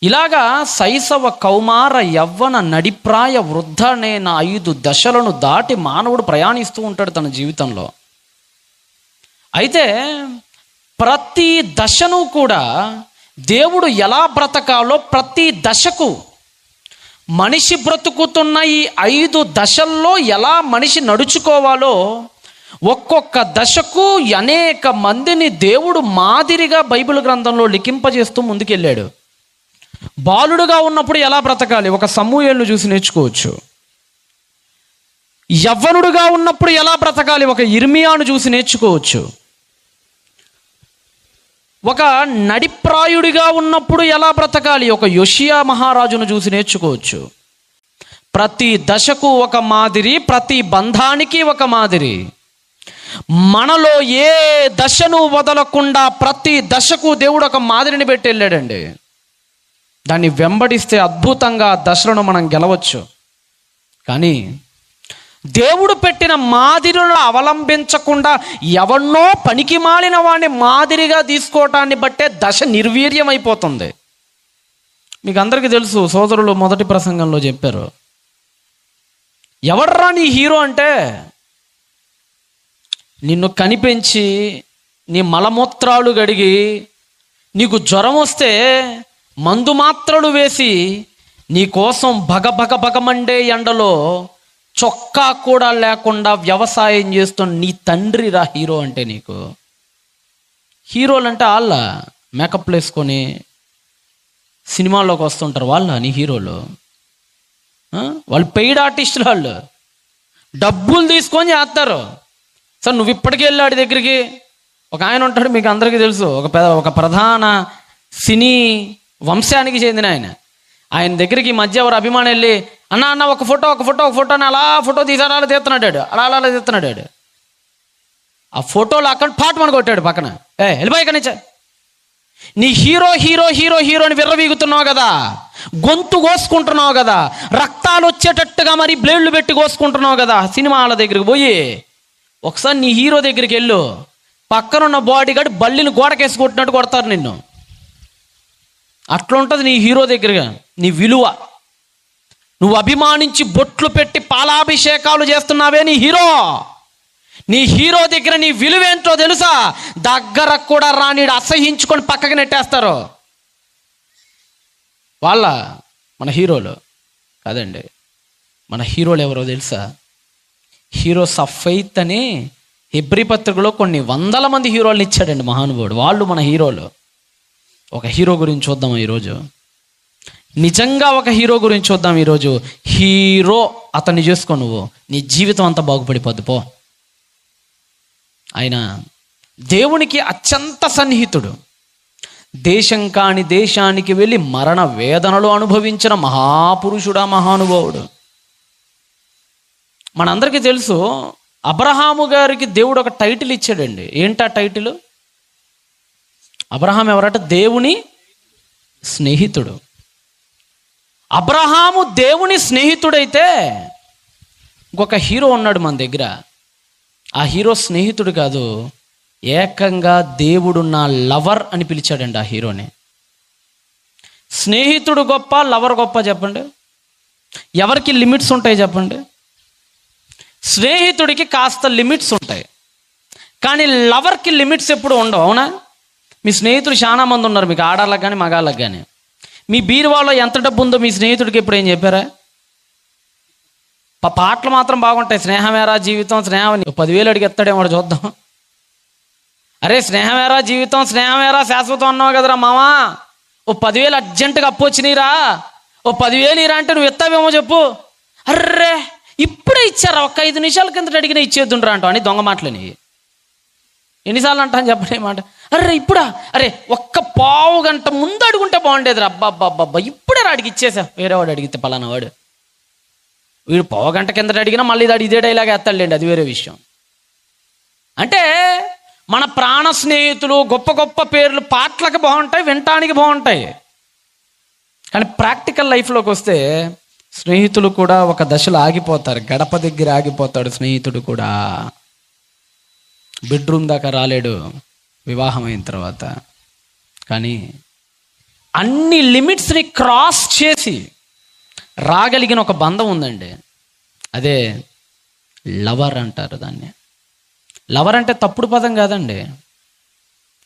ఇలాగా శైశవ, కౌమార, యవ్వన, నడిప్రాయ, వృద్ధ అనే 5 దశలను దాటి మానవుడు ప్రయాణిస్తూ ఉంటాడు తన జీవితంలో. అయితే ప్రతి దశను కూడా దేవుడు ఎలా బ్రతకాలో, ప్రతి దశకు మనిషి బ్రతుకుతున్న ఈ 5 దశల్లో ఎలా మనిషి నడుచుకోవాలో ఒక్కొక్క దశకు అనేక మందిని దేవుడు మాదిరిగా బైబిల్ గ్రంథంలో లిఖింపజేస్తూ ముందుకెళ్ళాడు. బాలుడుగా ఉన్నప్పుడు ఎలా బ్రతకాలి ఒక సమూయేలును చూసి నేర్చుకోవచ్చు. యవ్వనుడుగా ఉన్నప్పుడు ఎలా బ్రతకాలి ఒక ఇర్మియాను చూసి నేర్చుకోవచ్చు. ఒక నడిప్రాయుడిగా ఉన్నప్పుడు ఎలా బ్రతకాలి ఒక యోషియా మహారాజును చూసి నేర్చుకోవచ్చు. ప్రతి దశకు ఒక మాదిరి, ప్రతి బంధానికి ఒక మాదిరి. మనలో ఏ దశను వదలకుండా ప్రతి దశకు దేవుడు ఒక మాదిరిని పెట్టి వెళ్ళాడండి. దాన్ని వెంబడిస్తే అద్భుతంగా దశలను మనం గెలవచ్చు. కానీ దేవుడు పెట్టిన మాదిరిలను అవలంబించకుండా ఎవన్నో పనికి మాలిన వాడిని మాదిరిగా తీసుకోవటాన్ని బట్టే దశ నిర్వీర్యమైపోతుంది. మీకు అందరికీ తెలుసు, సోదరులు మొదటి ప్రసంగంలో చెప్పారు, ఎవర్రా నీ హీరో అంటే నిన్ను కనిపెంచి నీ మలమూత్రాలు గడిగి నీకు జ్వరం వస్తే మందు మాత్రలు వేసి నీ కోసం భగమండే ఎండలో చొక్కా కూడా లేకుండా వ్యవసాయం చేస్తున్న నీ తండ్రి రా హీరో అంటే. నీకు హీరోలు అంటే వాళ్ళ మేకప్ వేసుకొని సినిమాల్లోకి వస్తుంటారు, వాళ్ళ నీ హీరోలు. వాళ్ళు పెయిడ్ ఆర్టిస్టులు, వాళ్ళు డబ్బులు తీసుకొని చేస్తారు. సార్ నువ్వు ఇప్పటికీ వెళ్ళాడి దగ్గరికి, ఒక ఆయన ఉంటాడు మీకు అందరికీ తెలుసు, ఒక ప్రధాన సినీ వంశానికి చెందిన ఆయన దగ్గరికి ఈ మధ్య ఎవరు అభిమాని వెళ్ళి అన్న ఒక ఫోటో అని అలా ఫోటో తీసాడు, అలా తీస్తున్నాడు, అలా తీస్తున్నాడు. ఆ ఫోటోలో అక్కడ పాటు మన కొట్టాడు పక్కన, వెళ్ళిపోయి ఇక్కడి నుంచే. నీ హీరోని విర్రవీగుతున్నావు కదా, గొంతు కోసుకుంటున్నావు కదా, రక్తాలు వచ్చేటట్టుగా మరి బ్లేడ్లు పెట్టి కోసుకుంటున్నావు కదా, సినిమాల దగ్గరికి పోయి ఒకసారి నీ హీరో దగ్గరికి వెళ్ళు, పక్కనున్న బాడీ గార్డ్ బల్లిని గోడకేసి కొట్టినట్టు కొడతారు నిన్ను. అట్లా ఉంటుంది నీ హీరో దగ్గరగా నీ విలువ. నువ్వు అభిమానించి బొట్లు పెట్టి పాలాభిషేకాలు చేస్తున్నావే నీ హీరో దగ్గర నీ విలువేంటో తెలుసా? దగ్గర కూడా రానీడు అసహించుకొని పక్కకి నెట్టేస్తారు. మన హీరోలు కాదండి, మన హీరోలు ఎవరో తెలుసా? హీరోస్ ఆఫ్ ఫెయిత్ అని హెబ్రీ పత్రికలో కొన్ని 100 మంది హీరోలను ఇచ్చాడండి మహానుభావుడు. వాళ్ళు మన హీరోలు. ఒక హీరో గురించి చూద్దాం ఈరోజు. నిజంగా ఒక హీరో గురించి చూద్దాం ఈరోజు. హీరో అతన్ని చేసుకో, నువ్వు నీ జీవితం అంతా బాగుపడిపోద్దు పో. ఆయన దేవునికి అత్యంత సన్నిహితుడు. దేశం కాని దేశానికి వెళ్ళి మరణ వేదనలు అనుభవించిన మహాపురుషుడా, మహానుభావుడు. మనందరికీ తెలుసు, అబ్రహాము గారికి దేవుడు ఒక టైటిల్ ఇచ్చాడండి. ఏంటా టైటిల్? అబ్రహాం ఎవరట? దేవుని స్నేహితుడు. అబ్రహాము దేవుని స్నేహితుడైతే ఇంకొక హీరో ఉన్నాడు మన దగ్గర. ఆ హీరో స్నేహితుడు కాదు, ఏకంగా దేవుడు నా లవర్ అని పిలిచాడండి ఆ హీరోని. స్నేహితుడు గొప్ప, లవర్ గొప్ప చెప్పండి? ఎవరికి లిమిట్స్ ఉంటాయి చెప్పండి? స్నేహితుడికి కాస్త లిమిట్స్ ఉంటాయి, కానీ లవర్కి లిమిట్స్ ఎప్పుడు ఉండవు. అవునా? మీ స్నేహితుడు చాలా మంది ఉన్నారు, మీకు ఆడాళ్ళకి కానీ మగాళ్ళకి కానీ. మీ బీరువాలో ఎంత డబ్బు ఉందో మీ స్నేహితుడికి ఎప్పుడు ఏం చెప్పారా? పాటలు మాత్రం బాగుంటాయి. స్నేహమేరా జీవితం, స్నేహం 10,000 అడిగి ఎత్తాడేమో చూద్దాం. అరే స్నేహమేరా జీవితం, స్నేహమేరా శాశ్వతం అన్నావు కదరా మామా, ఓ 10,000 అర్జెంటుగా అప్పు వచ్చినాయిరా, ఓ 10,000 ఇరా అంటే నువ్వు ఎత్తావేమో చెప్పు. అర్రే ఇప్పుడే ఇచ్చారా, ఒక్క 5 నిమిషాల కింద అడిగినా ఇచ్చేద్దుండ్రా అంటావు అని దొంగ మాటలని ఎన్నిసార్లు అంటాను చెప్పండి మాట. అర్రే ఇప్పుడా, అరే ఒక్క పావు గంట ముందు అడుగుంటే బాగుండేదిరా, అబ్బాబ్బాబ్బా ఇప్పుడే అడిగి ఇచ్చేసా. వేరే వాడు అడిగితే పలానా వాడు, వీడు పావు గంట కింద అడిగినా మళ్ళీ ఇది ఇదే డైలాగ్ ఎత్తాడులేండి, అది వేరే విషయం. అంటే మన ప్రాణ స్నేహితులు గొప్ప గొప్ప పేర్లు పాటలకు బాగుంటాయి, వినటానికి బాగుంటాయి, కానీ ప్రాక్టికల్ లైఫ్లోకి వస్తే స్నేహితులు కూడా ఒక దశలో ఆగిపోతారు. గడప దగ్గర ఆగిపోతాడు స్నేహితుడు కూడా. బెడ్రూమ్ దాకా రాలేడు వివాహం అయిన తర్వాత. కానీ అన్ని లిమిట్స్ని క్రాస్ చేసి రాగలిగిన ఒక బంధం ఉందండి. అదే లవర్ అంటారు దాన్ని. లవర్ అంటే తప్పుడు పదం కాదండి.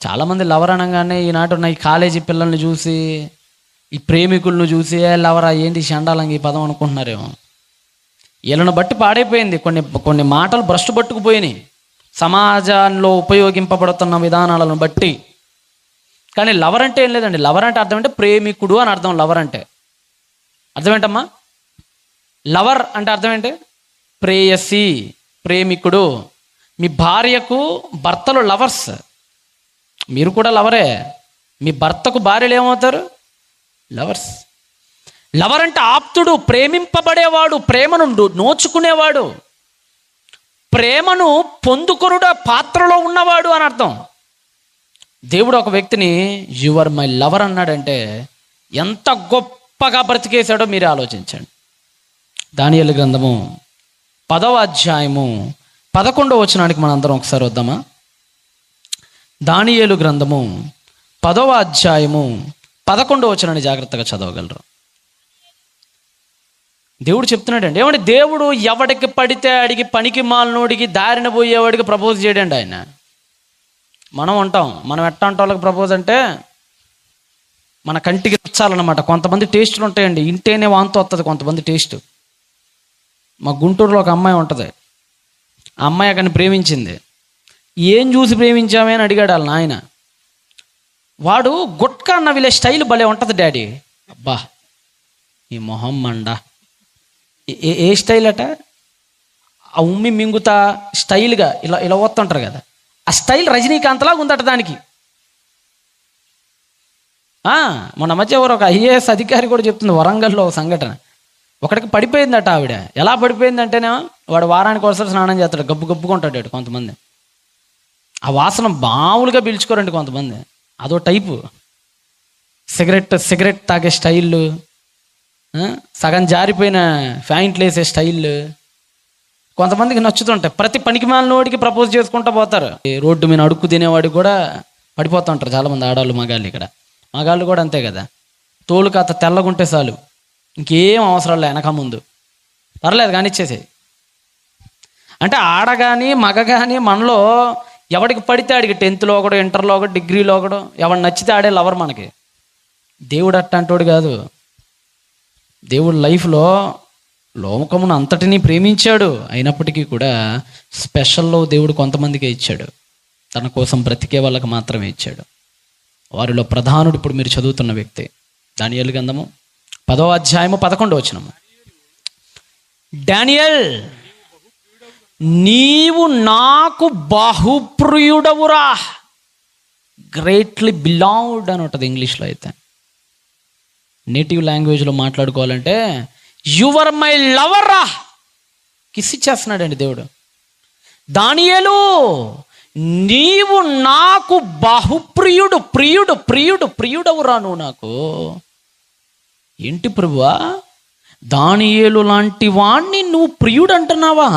చాలామంది లవర్ అనగానే ఈనాటి ఉన్న ఈ కాలేజీ పిల్లల్ని చూసి, ఈ ప్రేమికులను చూసి లవరా ఏంటి చండాలంగా ఈ పదం అనుకుంటున్నారేమో. వీళ్ళను బట్టి పాడైపోయింది. కొన్ని మాటలు భ్రష్టు పట్టుకుపోయినాయి సమాజంలో ఉపయోగింపబడుతున్న విధానాలను బట్టి. కానీ లవర్ అంటే ఏం లేదండి. లవర్ అంటే అర్థం అంటే ప్రేమికుడు అని అర్థం. లవర్ అంటే అర్థం ఏంటమ్మా? లవర్ అంటే అర్థం ఏంటి? ప్రేయసి, ప్రేమికుడు. మీ భార్యకు భర్తలు లవర్స్, మీరు కూడా లవరే. మీ భర్తకు భార్యలు ఏమవుతారు? లవర్స్. లవర్ అంటే ఆప్తుడు, ప్రేమింపబడేవాడు, ప్రేమను నోచుకునేవాడు, ప్రేమను పొందుకొనుట పాత్రలో ఉన్నవాడు అని అర్థం. దేవుడు ఒక వ్యక్తిని యువర్ మై లవర్ అన్నాడంటే ఎంత గొప్పగా బ్రతికేశాడో మీరే ఆలోచించండి. దానియేలు గ్రంథము 10వ అధ్యాయము 11వ వచనానికి మనం అందరం ఒకసారి వద్దామా? దానియేలు గ్రంథము 10వ అధ్యాయము 11వ వచనాన్ని జాగ్రత్తగా చదవగలరు. దేవుడు చెప్తున్నాడండి. ఏమంటే దేవుడు ఎవడికి పడితే అడిగి పనికి మాలినోడికి దారిన పోయేవాడికి ప్రపోజ్ చేయడండి ఆయన. మనం అంటాం, మనం ఎట్టా అంటే వాళ్ళకి ప్రపోజ్ అంటే మన కంటికి నచ్చాలన్నమాట. కొంతమంది టేస్టులు ఉంటాయండి, ఇంటేనే వాంతో వస్తుంది కొంతమంది టేస్ట్. మా గుంటూరులో ఒక అమ్మాయి ఉంటుంది. ఆ అమ్మాయి అక్కడిని ప్రేమించింది. ఏం చూసి ప్రేమించామే అని అడిగాడు వాళ్ళ నాయన. వాడు గుట్కా అన్న వీళ్ళ స్టైల్ భలే ఉంటుంది డాడీ. అబ్బా ఈ మొహం మండ. ఏ స్టైల్ అట? ఆ ఉమ్మి మింగుతా స్టైల్గా ఇలా ఇలా వస్తుంటారు కదా, ఆ స్టైల్ రజనీకాంత్ లాగా ఉందట దానికి. మొన్న మధ్య ఎవరు ఒక ఐఏఎస్ అధికారి కూడా చెప్తుంది, వరంగల్లో ఒక సంఘటన. ఒకటికి పడిపోయిందట ఆవిడ. ఎలా పడిపోయిందంటేనే వాడు వారానికి ఒకసారి స్నానం చేస్తాడు, గబ్బు గబ్బుకుంటాడు కొంతమంది. ఆ వాసన మామూలుగా పీల్చుకోరండి కొంతమంది, అదో టైపు. సిగరెట్ తాగే స్టైళ్ళు, సగం జారిపోయిన ఫ్యాంట్లు వేసే స్టైళ్ళు కొంతమందికి నచ్చుతుంటాయి. ప్రతి పనికిమాలినోడికి ప్రపోజ్ చేసుకుంటూ పోతారు. రోడ్డు మీద అడుక్కు తినేవాడికి కూడా పడిపోతూ ఉంటారు చాలామంది ఆడవాళ్ళు, మగాళ్ళు. ఇక్కడ మగాళ్ళు కూడా అంతే కదా. తోలు కాస్త తెల్లగుంటే చాలు, ఇంకేం అవసరం లే వెనక ముందు, పర్లేదు కానీ ఇచ్చేసేయి. అంటే ఆడ కానీ మగ కానీ మనలో ఎవడికి పడితే ఆడికి 10th ఒకడు, ఇంటర్లో ఒకడు, డిగ్రీలో ఒకడు, ఎవడు నచ్చితే ఆడే లవర్ మనకి. దేవుడు అట్టంటోడు కాదు. దేవుడు లైఫ్లో లోకమును అంతటినీ ప్రేమించాడు. అయినప్పటికీ కూడా స్పెషల్లో దేవుడు కొంతమందికే ఇచ్చాడు. తన కోసం బ్రతికే వాళ్ళకి మాత్రమే ఇచ్చాడు. వారిలో ప్రధానుడు ఇప్పుడు మీరు చదువుతున్న వ్యక్తి. దానియేలు గ్రంథము 10వ అధ్యాయము 11వ వచనము. డానియేల్, నీవు నాకు బహుప్రియుడవురా. గ్రేట్లీ బిలావ్డ్ అని ఉంటుంది ఇంగ్లీష్లో. అయితే నేటివ్ లాంగ్వేజ్లో మాట్లాడుకోవాలంటే యువర్ మై లవరా, కిస్ ఇచ్చేస్తున్నాడండి దేవుడు. దానియేలు, నీవు నాకు బహుప్రియుడు, ప్రియుడు ప్రియుడు ప్రియుడవురా నువ్వు నాకు. ఏంటి ప్రభువా, దానియేలు లాంటి వాణ్ణి నువ్వు ప్రియుడు అంటున్నావా?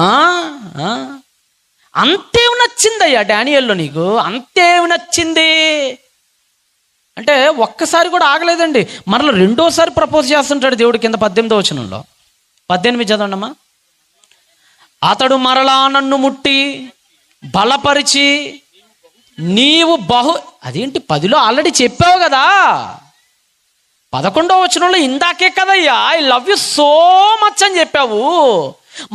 అంతేమి నచ్చిందయ్యా డానియేల్లో నీకు, అంతేమి నచ్చింది అంటే ఒక్కసారి కూడా ఆగలేదండి. మరలా రెండోసారి ప్రపోజ్ చేస్తుంటాడు దేవుడు. కింద 18వ వచనంలో, 18 చదవండమ్మా. అతడు మరలా నన్ను ముట్టి బలపరిచి నీవు అదేంటి 10లో ఆల్రెడీ చెప్పావు కదా, 11వ వచనంలో ఇందాకే కదయ్యా I love you so much అని చెప్పావు.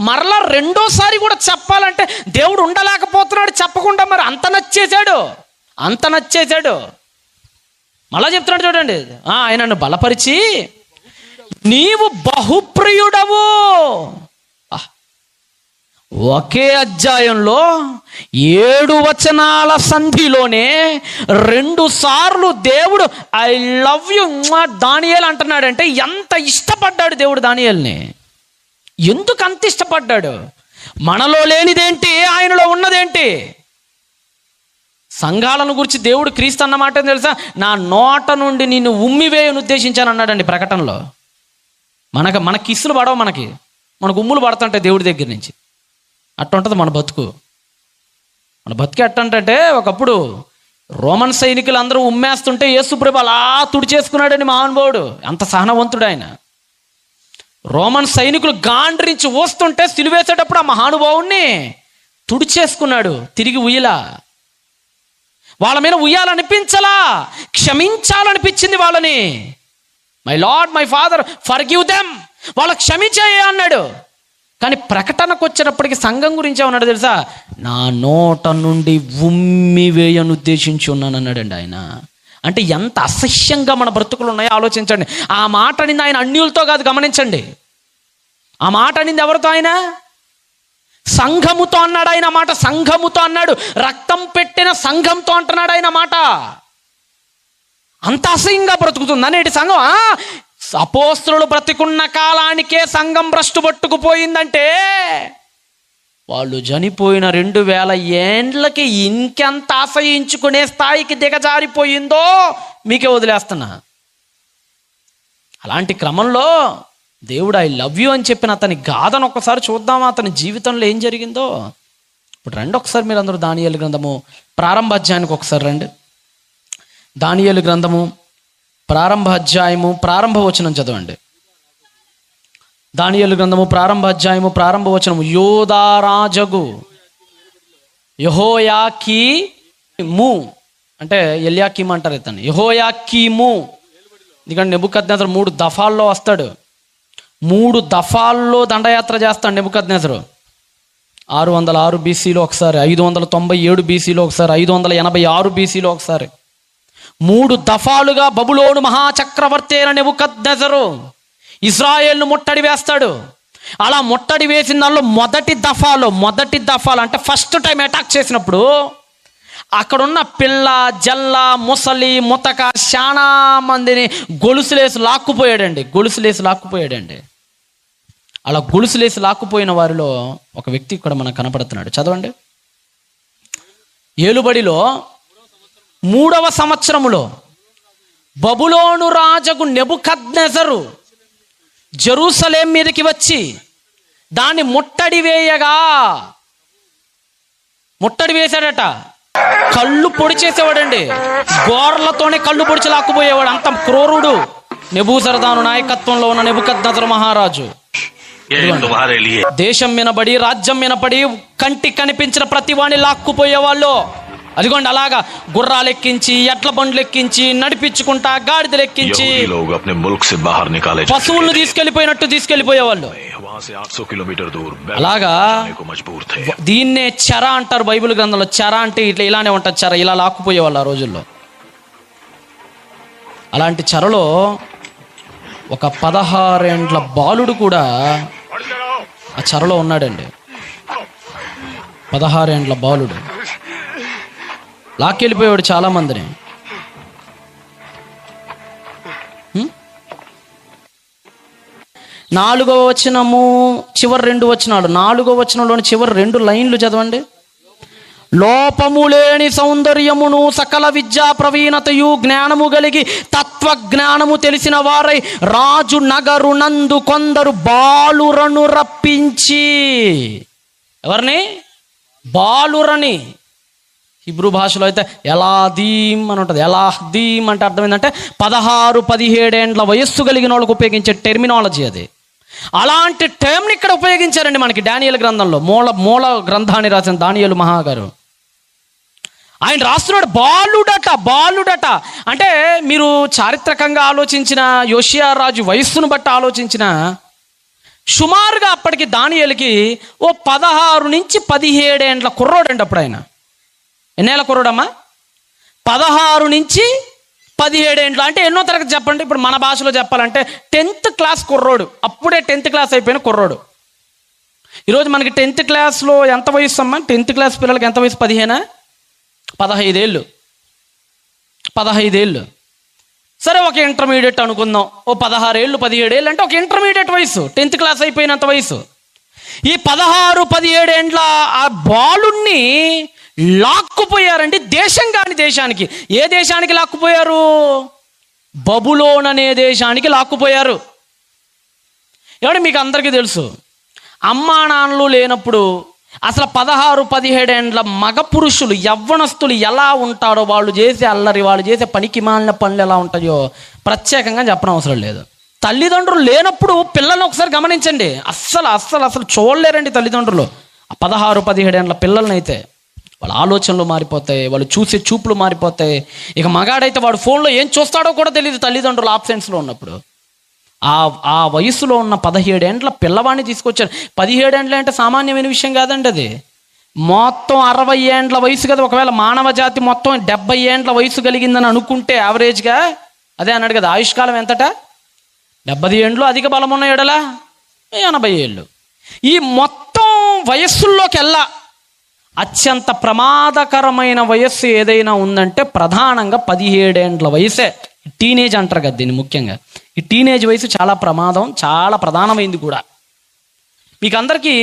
మరలా రెండోసారి కూడా చెప్పాలంటే దేవుడు ఉండలేకపోతున్నాడు చెప్పకుండా. మరి అంత నచ్చేశాడు. మళ్ళా చెప్తున్నాడు చూడండి. ఆయన నన్ను బలపరిచి నీవు బహుప్రియుడవు. ఒకే అధ్యాయంలో 7 వచనాల సంధిలోనే 2 సార్లు దేవుడు ఐ లవ్ యు దానియేలు అంటున్నాడంటే ఎంత ఇష్టపడ్డాడు దేవుడు దానియేలుని. ఎందుకు అంత ఇష్టపడ్డాడు? మనలో లేనిదేంటి, ఆయనలో ఉన్నదేంటి? సంఘాలను గురించి దేవుడు క్రీస్తు అన్నమాట తెలుసా, నా నోట నుండి నిన్ను ఉమ్మివేయను ఉద్దేశించాను అన్నాడండి ప్రకటనలో. మన కిస్సులు పడవు, మనకు ఉమ్ములు పడుతుంటాయి దేవుడి దగ్గర నుంచి. అట్టుంటుంది మన బతుకు. ఎట్టంటే ఒకప్పుడు రోమన్ సైనికులు అందరూ ఉమ్మేస్తుంటే యేసుప్రభు అలా తుడిచేసుకున్నాడని మహానుభావుడు. అంత సహనవంతుడు ఆయన. రోమన్ సైనికులు గాండ్రించి వస్తుంటే సిలువేసేటప్పుడు ఆ మహానుభావుణ్ణి తుడిచేసుకున్నాడు. తిరిగి ఉయ్యలా, వాళ్ళ మీద ఉయ్యాలనిపించలా, క్షమించాలనిపించింది వాళ్ళని. My lord my father forgive them, వాళ్ళకి క్షమించేయ అన్నాడు. కానీ ప్రకటనకు వచ్చినప్పటికీ సంఘం గురించి ఏమన్నాడు తెలుసా? నా నోట నుండి ఉమ్మి వేయను ఉద్దేశించి ఉన్నాను అన్నాడండి ఆయన. అంటే ఎంత అసహ్యంగా మన బ్రతుకులు ఉన్నాయో ఆలోచించండి. ఆ మాట అనింది ఆయన అన్యులతో కాదు, గమనించండి. ఆ మాట అనింది ఎవరితో? ఆయన సంఘముతో అన్నాడు. ఆయన మాట సంఘముతో అన్నాడు. రక్తం పెట్టిన సంఘంతో అంటున్నాడు ఆయన మాట. అంత అసహ్యంగా బ్రతుకుతుంది నేటి సంఘం. అపోస్తలులు బ్రతికున్న కాలానికే సంఘం భ్రష్టు పట్టుకుపోయిందంటే వాళ్ళు చనిపోయిన 2000 ఏండ్లకి ఇంకెంత ఆశయించుకునే స్థాయికి దిగజారిపోయిందో మీకే వదిలేస్తున్నా. అలాంటి క్రమంలో దేవుడు ఐ లవ్ యూ అని చెప్పిన అతని గాథను ఒకసారి చూద్దామా? అతని జీవితంలో ఏం జరిగిందో. ఇప్పుడు రండి ఒకసారి మీరు అందరూ దానియేలు గ్రంథము ప్రారంభ అధ్యాయానికి ఒకసారి రండి. దానియేలు గ్రంథము ప్రారంభ అధ్యాయము ప్రారంభ వచనం చదవండి. దానియేలు గ్రంథము ప్రారంభ అధ్యాయము ప్రారంభ వచనము. యోదా రాజగు యెహోయాకీము, అంటే ఎల్యాకీము అంటారు ఇతను, యెహోయాకీము. ఎందుకంటే నెబుకద్నెజరు 3 దఫాల్లో వస్తాడు. 3 దఫాల్లో దండయాత్ర చేస్తాడు నెబుకద్నెజరు. 606 బీసీలో ఒకసారి, 597 బీసీలో ఒకసారి, 586 బీసీలో ఒకసారి. 3 దఫాలుగా బబులోను మహాచక్రవర్తి అయిన నెబుకద్నెజరు ఇజ్రాయేల్ను ముట్టడి వేస్తాడు. అలా ముట్టడి వేసిన దానిలో మొదటి దఫాలు అంటే ఫస్ట్ టైం అటాక్ చేసినప్పుడు అక్కడున్న పిల్ల జల్ల ముసలి ముతక చాలా మందిని గొలుసులేసి లాక్కుపోయాడండి. అలా గొలుసులేసి లాక్కుపోయిన వారిలో ఒక వ్యక్తి ఇక్కడ మనకు కనపడుతున్నాడు. చదవండి. ఏలుబడిలో 3వ సంవత్సరములో బబులోను రాజగు నెబుకద్నెజరు జెరూసలేం మీదకి వచ్చి దాన్ని ముట్టడి వేశాడట. కళ్ళు పొడి చేసేవాడండి. గోర్లతోనే కళ్ళు పొడిచి లాక్కుపోయేవాడు. అంత క్రూరుడు నెబూజరదాను నాయకత్వంలో ఉన్న నెబుకద్నెజరు మహారాజు. దేశం వినబడి రాజ్యం వినపడి కంటి కనిపించిన ప్రతి వాడిని లాక్కుపోయేవాళ్ళు. అదిగోండి అలాగా గుర్రాలు ఎక్కించి, ఎడ్ల బండ్లు ఎక్కించి, నడిపించుకుంటా, గాడిదలు ఎక్కించి పశువులను తీసుకెళ్లిపోయేవాళ్ళు. అలాగా దీన్నే చెర అంటారు బైబిల్ గ్రంథంలో. చెర అంటే ఇలానే ఉంటుంది. చెర ఇలా లాక్కుపోయేవాళ్ళు ఆ రోజుల్లో. అలాంటి చెరలో ఒక 16 ఏండ్ల బాలుడు కూడా ఆ చెరలో ఉన్నాడండి. 16 ఏండ్ల బాలుడు లాక్కెళ్ళిపోయాడు చాలా మందిని. 4వ వచనము చివరి 2 వచనాలు. 4వ వచనంలోని చివరి 2 లైన్లు చదవండి. లోపము లేని సౌందర్యమును సకల విద్యా ప్రవీణతయు జ్ఞానము కలిగి తత్వజ్ఞానము తెలిసిన వారై రాజు నగరు నందు కొందరు బాలురను రప్పించి. ఎవరిని? బాలురని. హిబ్రూ భాషలో అయితే ఎలాదీం అని ఉంటుంది. ఎలాదీం అంటే అర్థం ఏంటంటే 16-17 ఏండ్ల వయస్సు కలిగిన వాళ్ళకు ఉపయోగించే టెర్మినాలజీ అది. అలాంటి టర్మ్ని ఇక్కడ ఉపయోగించారండి మనకి దానియేలు గ్రంథంలో. మూల గ్రంథాన్ని రాసిన దానియేలు మహాగారు ఆయన రాస్తున్నాడు బాలుడట. అంటే మీరు చారిత్రకంగా ఆలోచించిన యోషియా రాజు వయస్సును బట్టి ఆలోచించిన సుమారుగా అప్పటికి దానియేలుకి ఓ 16-17 ఏండ్ల కుర్రోడండి అప్పుడు ఆయన. ఎన్నేళ్ళ కుర్రోడమ్మా? 16-17 ఏండ్ల. అంటే ఎన్నో తరగతి చెప్పండి. ఇప్పుడు మన భాషలో చెప్పాలంటే 10th క్లాస్ కుర్రోడు. అప్పుడే 10th క్లాస్ అయిపోయిన కుర్రోడు. ఈరోజు మనకి 10th క్లాస్లో ఎంత వయసు అమ్మా? 10th క్లాస్ పిల్లలకి ఎంత వయసు? 15 ఏళ్ళు. సరే ఒక ఇంటర్మీడియట్ అనుకుందాం. ఓ 16 ఏళ్ళు 17 ఏళ్ళు అంటే ఒక ఇంటర్మీడియట్ వయసు, 10th క్లాస్ అయిపోయినంత వయసు. ఈ 16-17 ఏండ్ల ఆ బాలుణ్ణి లాక్కుపోయారండి. దేశం కాని దేశానికి. ఏ దేశానికి లాక్కుపోయారు? బబులోన్ అనే దేశానికి లాక్కుపోయారు. ఏమంటే మీకు అందరికీ తెలుసు, అమ్మా నాన్నలు లేనప్పుడు అసలు 16-17 ఏండ్ల మగ పురుషులు యవ్వనస్తులు ఎలా ఉంటారో, వాళ్ళు చేసే అల్లరి, వాళ్ళు చేసే పనికి మాలిన పనులు ఎలా ఉంటాయో ప్రత్యేకంగా చెప్పడం అవసరం లేదు. తల్లిదండ్రులు లేనప్పుడు పిల్లల్ని ఒకసారి గమనించండి. అస్సలు చూడలేరండి తల్లిదండ్రులు. 16-17 ఏండ్ల పిల్లల్ని అయితే వాళ్ళ ఆలోచనలు మారిపోతాయి, వాళ్ళు చూసే చూపులు మారిపోతాయి. ఇక మగాడైతే వాడు ఫోన్లో ఏం చూస్తాడో కూడా తెలియదు తల్లిదండ్రులు ఆబ్సెన్స్లో ఉన్నప్పుడు. ఆ వయసులో ఉన్న 17 ఏండ్ల పిల్లవాడిని తీసుకొచ్చారు. 17 ఏండ్ల అంటే సామాన్యమైన విషయం కాదండి. అది మొత్తం 60 ఏండ్ల వయసు కదా. ఒకవేళ మానవ జాతి మొత్తం 70 ఏండ్ల వయసు కలిగిందని అనుకుంటే యావరేజ్గా, అదే అన్నాడు కదా, ఆయుష్కాలం ఎంతట? 70 ఏండ్లు, అధిక బలం ఉన్న ఎడలా 80 ఏళ్ళు. ఈ మొత్తం వయస్సుల్లోకి వెళ్ళా అత్యంత ప్రమాదకరమైన వయస్సు ఏదైనా ఉందంటే ప్రధానంగా 17 ఏండ్ల వయసే. టీనేజ్ అంటారు కదా దీన్ని. ముఖ్యంగా ఈ టీనేజ్ వయసు చాలా ప్రమాదం, చాలా ప్రధానమైంది కూడా. మీకు అందరికీ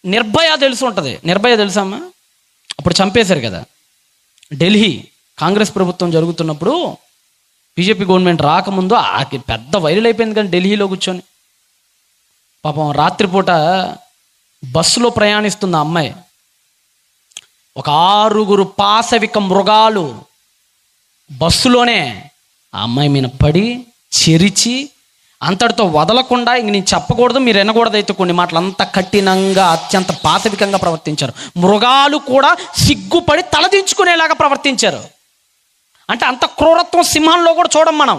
నిర్భయ తెలిసి ఉంటుంది. నిర్భయ తెలుసమ్మా? అప్పుడు చంపేశారు కదా. ఢిల్లీ కాంగ్రెస్ ప్రభుత్వం జరుగుతున్నప్పుడు, బీజేపీ గవర్నమెంట్ రాకముందు పెద్ద వైరల్ అయిపోయింది కానీ ఢిల్లీలో కూర్చొని పాపం రాత్రిపూట బస్సులో ప్రయాణిస్తుంది ఆ అమ్మాయి. ఒక 6 పాశవిక మృగాలు బస్సులోనే ఆ అమ్మాయి మీద పడి చెరిచి అంతటితో వదలకుండా, ఇంక నేను చెప్పకూడదు, మీరు వినకూడదు అయితే కొన్ని మాటలు, అంత కఠినంగా అత్యంత పాశవికంగా ప్రవర్తించారు. మృగాలు కూడా సిగ్గుపడి తలదించుకునేలాగా ప్రవర్తించారు. అంటే అంత క్రూరత్వం సింహంలో కూడా చూడం మనం.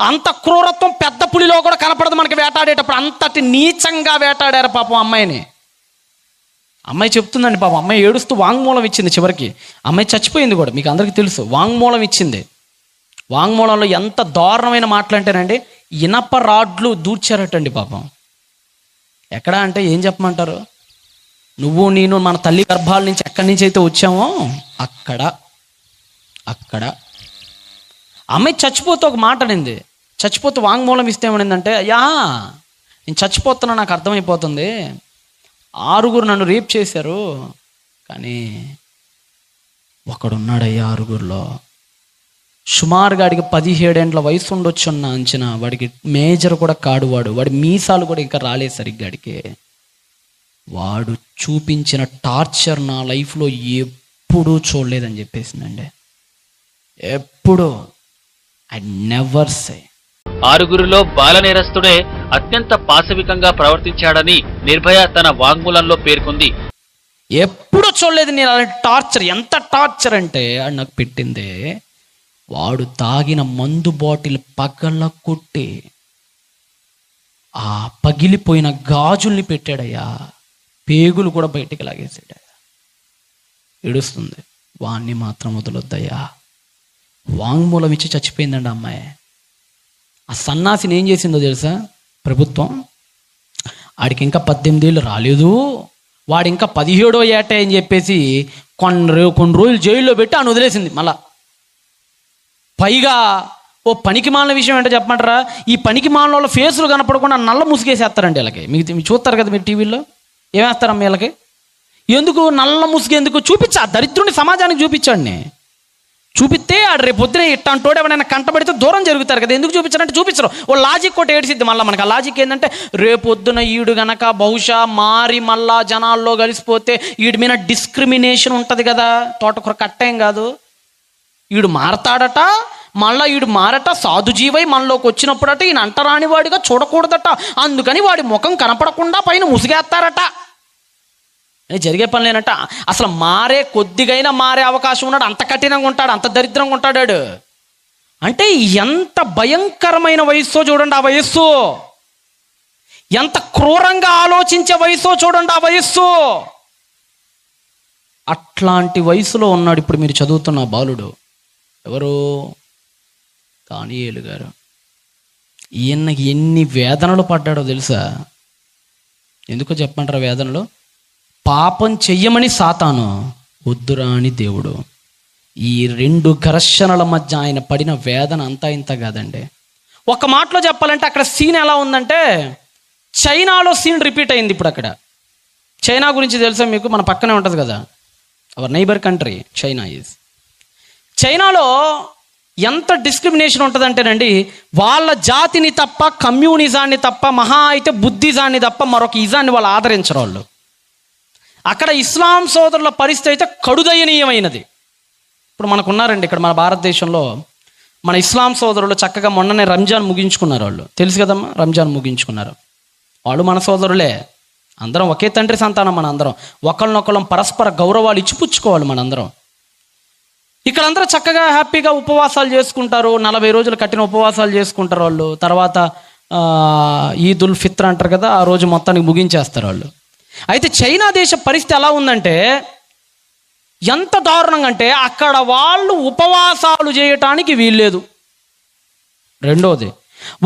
అంత క్రూరత్వం పెద్ద పులిలో కూడా కనపడదు మనకి వేటాడేటప్పుడు. అంతటి నీచంగా వేటాడారు పాపం అమ్మాయిని. అమ్మాయి చెప్తుందండి పాపం, అమ్మాయి ఏడుస్తూ వాంగ్మూలం ఇచ్చింది. చివరికి అమ్మాయి చచ్చిపోయింది కూడా, మీకు అందరికీ తెలుసు. వాంగ్మూలం ఇచ్చింది. వాంగ్మూలంలో ఎంత దారుణమైన మాటలు అంటేనండి, ఇనప రాడ్లు దూర్చారటండి పాపం. ఎక్కడ అంటే ఏం చెప్పమంటారు? నువ్వు నేను మన తల్లి గర్భాల నుంచి ఎక్కడి నుంచి అయితే వచ్చామో అక్కడ అమ్మాయి చచ్చిపోతూ ఒక మాట అనింది. చచ్చిపోతూ వాంగ్మూలం ఇస్తే ఏమనిందంటే, అయ్యా నేను చచ్చిపోతున్నా, నాకు అర్థమైపోతుంది, 6 నన్ను రేప్ చేశారు, కానీ ఒకడున్నాడయ్యా 6లో, సుమారుగా వాడికి 17 ఏండ్ల వయసు ఉండొచ్చున్న అంచనా, వాడికి మేజర్ కూడా కాడు, వాడి మీసాలు కూడా ఇంకా రాలేదు సరిగ్గా వాడికి. వాడు చూపించిన టార్చర్ నా లైఫ్లో ఎప్పుడూ చూడలేదని చెప్పేసిందండి. ఎప్పుడు ఐ నెవర్ సే. 6లో బాల నేరస్తుడే అత్యంత పాశవికంగా ప్రవర్తించాడని నిర్భయ తన వాంగ్మూలంలో పేర్కొంది. ఎప్పుడు చూడలేదు నేను అలాంటి టార్చర్. ఎంత టార్చర్ అంటే అది నాకు పెట్టిందే, వాడు తాగిన మందు బాటిల్ పగల కొట్టి ఆ పగిలిపోయిన గాజుల్ని పెట్టాడయ్యా, పేగులు కూడా బయటికి లాగేసాడయ్యా. ఏడుస్తుంది, వాణ్ణి మాత్రం వదలొద్దయ్యా. వాంగ్మూలం ఇచ్చి చచ్చిపోయిందండి అమ్మాయి. ఆ సన్నాసిని ఏం చేసిందో తెలుసా ప్రభుత్వం? ఆడికి ఇంకా 18 ఏళ్ళు రాలేదు, వాడు ఇంకా 17వ ఏట అని చెప్పేసి కొన్ని రోజులు జైల్లో పెట్టి ఆయన వదిలేసింది. మళ్ళా పైగా ఓ పనికి మాలిన విషయం ఏంటో చెప్పమంటారా? ఈ పనికి మాలిన వాళ్ళ ఫేసులు కనపడకుండా నల్ల ముసుగేసేస్తారండి వీళ్ళకి. మీకు చూస్తారు కదా మీరు టీవీలో, ఏమేస్తారమ్మ వీళ్ళకి? ఎందుకు నల్ల ముసుగు ఎందుకు? చూపించా, దరిద్రుని సమాజానికి చూపించండి. చూపిస్తే ఆడు రేపు పొద్దున ఇట్టంటోడు ఎవరైనా కంటపడితే దూరం జరుగుతారు కదా. ఎందుకు చూపించారంటే చూపించరు. ఓ లాజిక్ ఒకటి ఏడిసిద్ది మళ్ళీ మనకు. ఆ లాజిక్ ఏంటంటే, రేపొద్దున ఈడు గనక బహుశా మారి మళ్ళా జనాల్లో కలిసిపోతే వీడి మీద డిస్క్రిమినేషన్ ఉంటుంది కదా. తోటకూర కట్టేం కాదు, వీడు మారతాడట, మళ్ళా వీడు మారట సాధుజీవై మనలోకి వచ్చినప్పుడట ఈయన అంటరాని వాడిగా చూడకూడదట, అందుకని వాడి ముఖం కనపడకుండా పైన ముసుగేస్తారట. జరిగే పని లేనట. అసలు మారే కొద్దిగైనా మారే అవకాశం ఉన్నాడు, అంత కఠినంగా ఉంటాడు, అంత దరిద్రంగా ఉంటాడు. అంటే ఎంత భయంకరమైన వయస్సో చూడండి ఆ వయస్సు, ఎంత క్రూరంగా ఆలోచించే వయస్సో చూడండి ఆ వయస్సు. అట్లాంటి వయసులో ఉన్నాడు ఇప్పుడు మీరు చదువుతున్న బాలుడు. ఎవరు? దానియేలు గారు. ఈయనకి ఎన్ని వేదనలు పడ్డాడో తెలుసా? ఎందుకో చెప్పమంటారా వేదనలు? పాపం చెయ్యమని సాతాను, వద్దురా అని దేవుడు. ఈ 2 ఘర్షణల మధ్య ఆయన పడిన వేదన అంతా ఇంత కాదండి. ఒక మాటలో చెప్పాలంటే అక్కడ సీన్ ఎలా ఉందంటే, చైనాలో సీన్ రిపీట్ అయింది ఇప్పుడు అక్కడ. చైనా గురించి తెలుసా మీకు? మన పక్కనే ఉంటుంది కదా, our neighbour country China is. చైనాలో ఎంత డిస్క్రిమినేషన్ ఉంటుందంటేనండి, వాళ్ళ జాతిని తప్ప, కమ్యూనిజాన్ని తప్ప, మహా అయితే బుద్ధిజాన్ని తప్ప మరొక ఇజాన్ని వాళ్ళు ఆదరించరు. వాళ్ళు అక్కడ ఇస్లాం సోదరుల పరిస్థితి అయితే కడుదయనీయమైనది. ఇప్పుడు మనకున్నారండి ఇక్కడ మన భారతదేశంలో మన ఇస్లాం సోదరులు చక్కగా మొన్ననే రంజాన్ ముగించుకున్నారు. వాళ్ళు తెలుసు కదమ్మా, రంజాన్ ముగించుకున్నారు. వాళ్ళు మన సోదరులే, అందరం ఒకే తండ్రి సంతానం. మన అందరం ఒకళ్ళనొకళ్ళం పరస్పర గౌరవాలు ఇచ్చిపుచ్చుకోవాలి మనందరం. ఇక్కడ అందరూ చక్కగా హ్యాపీగా ఉపవాసాలు చేసుకుంటారు, 40 రోజులు కట్టిన ఉపవాసాలు చేసుకుంటారు వాళ్ళు. తర్వాత ఈద్ ఉల్ ఫిత్ర్ అంటారు కదా, ఆ రోజు మొత్తానికి ముగించేస్తారు వాళ్ళు. అయితే చైనా దేశ పరిస్థితి ఎలా ఉందంటే ఎంత దారుణంగా అంటే అక్కడ వాళ్ళు ఉపవాసాలు చేయటానికి వీల్లేదు. రెండోది,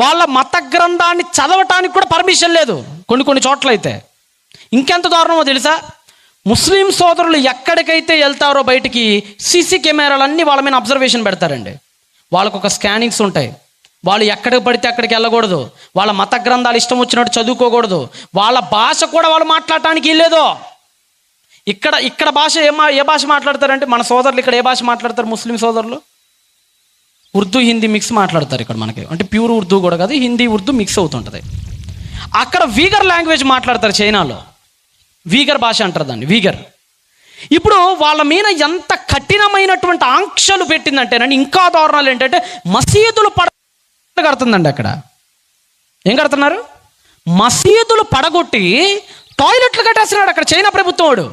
వాళ్ళ మత గ్రంథాన్ని చదవటానికి కూడా పర్మిషన్ లేదు కొన్ని చోట్ల. అయితే ఇంకెంత దారుణమో తెలుసా, ముస్లిం సోదరులు ఎక్కడికైతే వెళ్తారో బయటికి సీసీ కెమెరాలన్నీ వాళ్ళ మీద అబ్జర్వేషన్ పెడతారండి. వాళ్ళకు ఒక స్కానింగ్స్ ఉంటాయి. వాళ్ళు ఎక్కడికి పడితే అక్కడికి వెళ్ళకూడదు, వాళ్ళ మత గ్రంథాలు ఇష్టం వచ్చినట్టు చదువుకోకూడదు, వాళ్ళ భాష కూడా వాళ్ళు మాట్లాడటానికి వీల్లేదు. ఇక్కడ భాష ఏ భాష మాట్లాడతారంటే మన సోదరులు ఇక్కడ ఏ భాష మాట్లాడతారు, ముస్లిం సోదరులు ఉర్దూ హిందీ మిక్స్ మాట్లాడతారు ఇక్కడ మనకి. అంటే ప్యూర్ ఉర్దూ కూడా కాదు, హిందీ ఉర్దూ మిక్స్ అవుతుంటుంది. అక్కడ వీగర్ లాంగ్వేజ్ మాట్లాడతారు చైనాలో, వీగర్ భాష అంటారు దాన్ని, వీగర్. ఇప్పుడు వాళ్ళ మీద ఎంత కఠినమైనటువంటి ఆంక్షలు పెట్టిందంటేనండి, ఇంకా దారుణాలు ఏంటంటే మసీదులు కడుతుందండి. అక్కడ ఏం కడుతున్నారు, మసీదులు పడగొట్టి టాయిలెట్లు కట్టేస్తున్నాడు అక్కడ చైనా ప్రభుత్వం. వాడు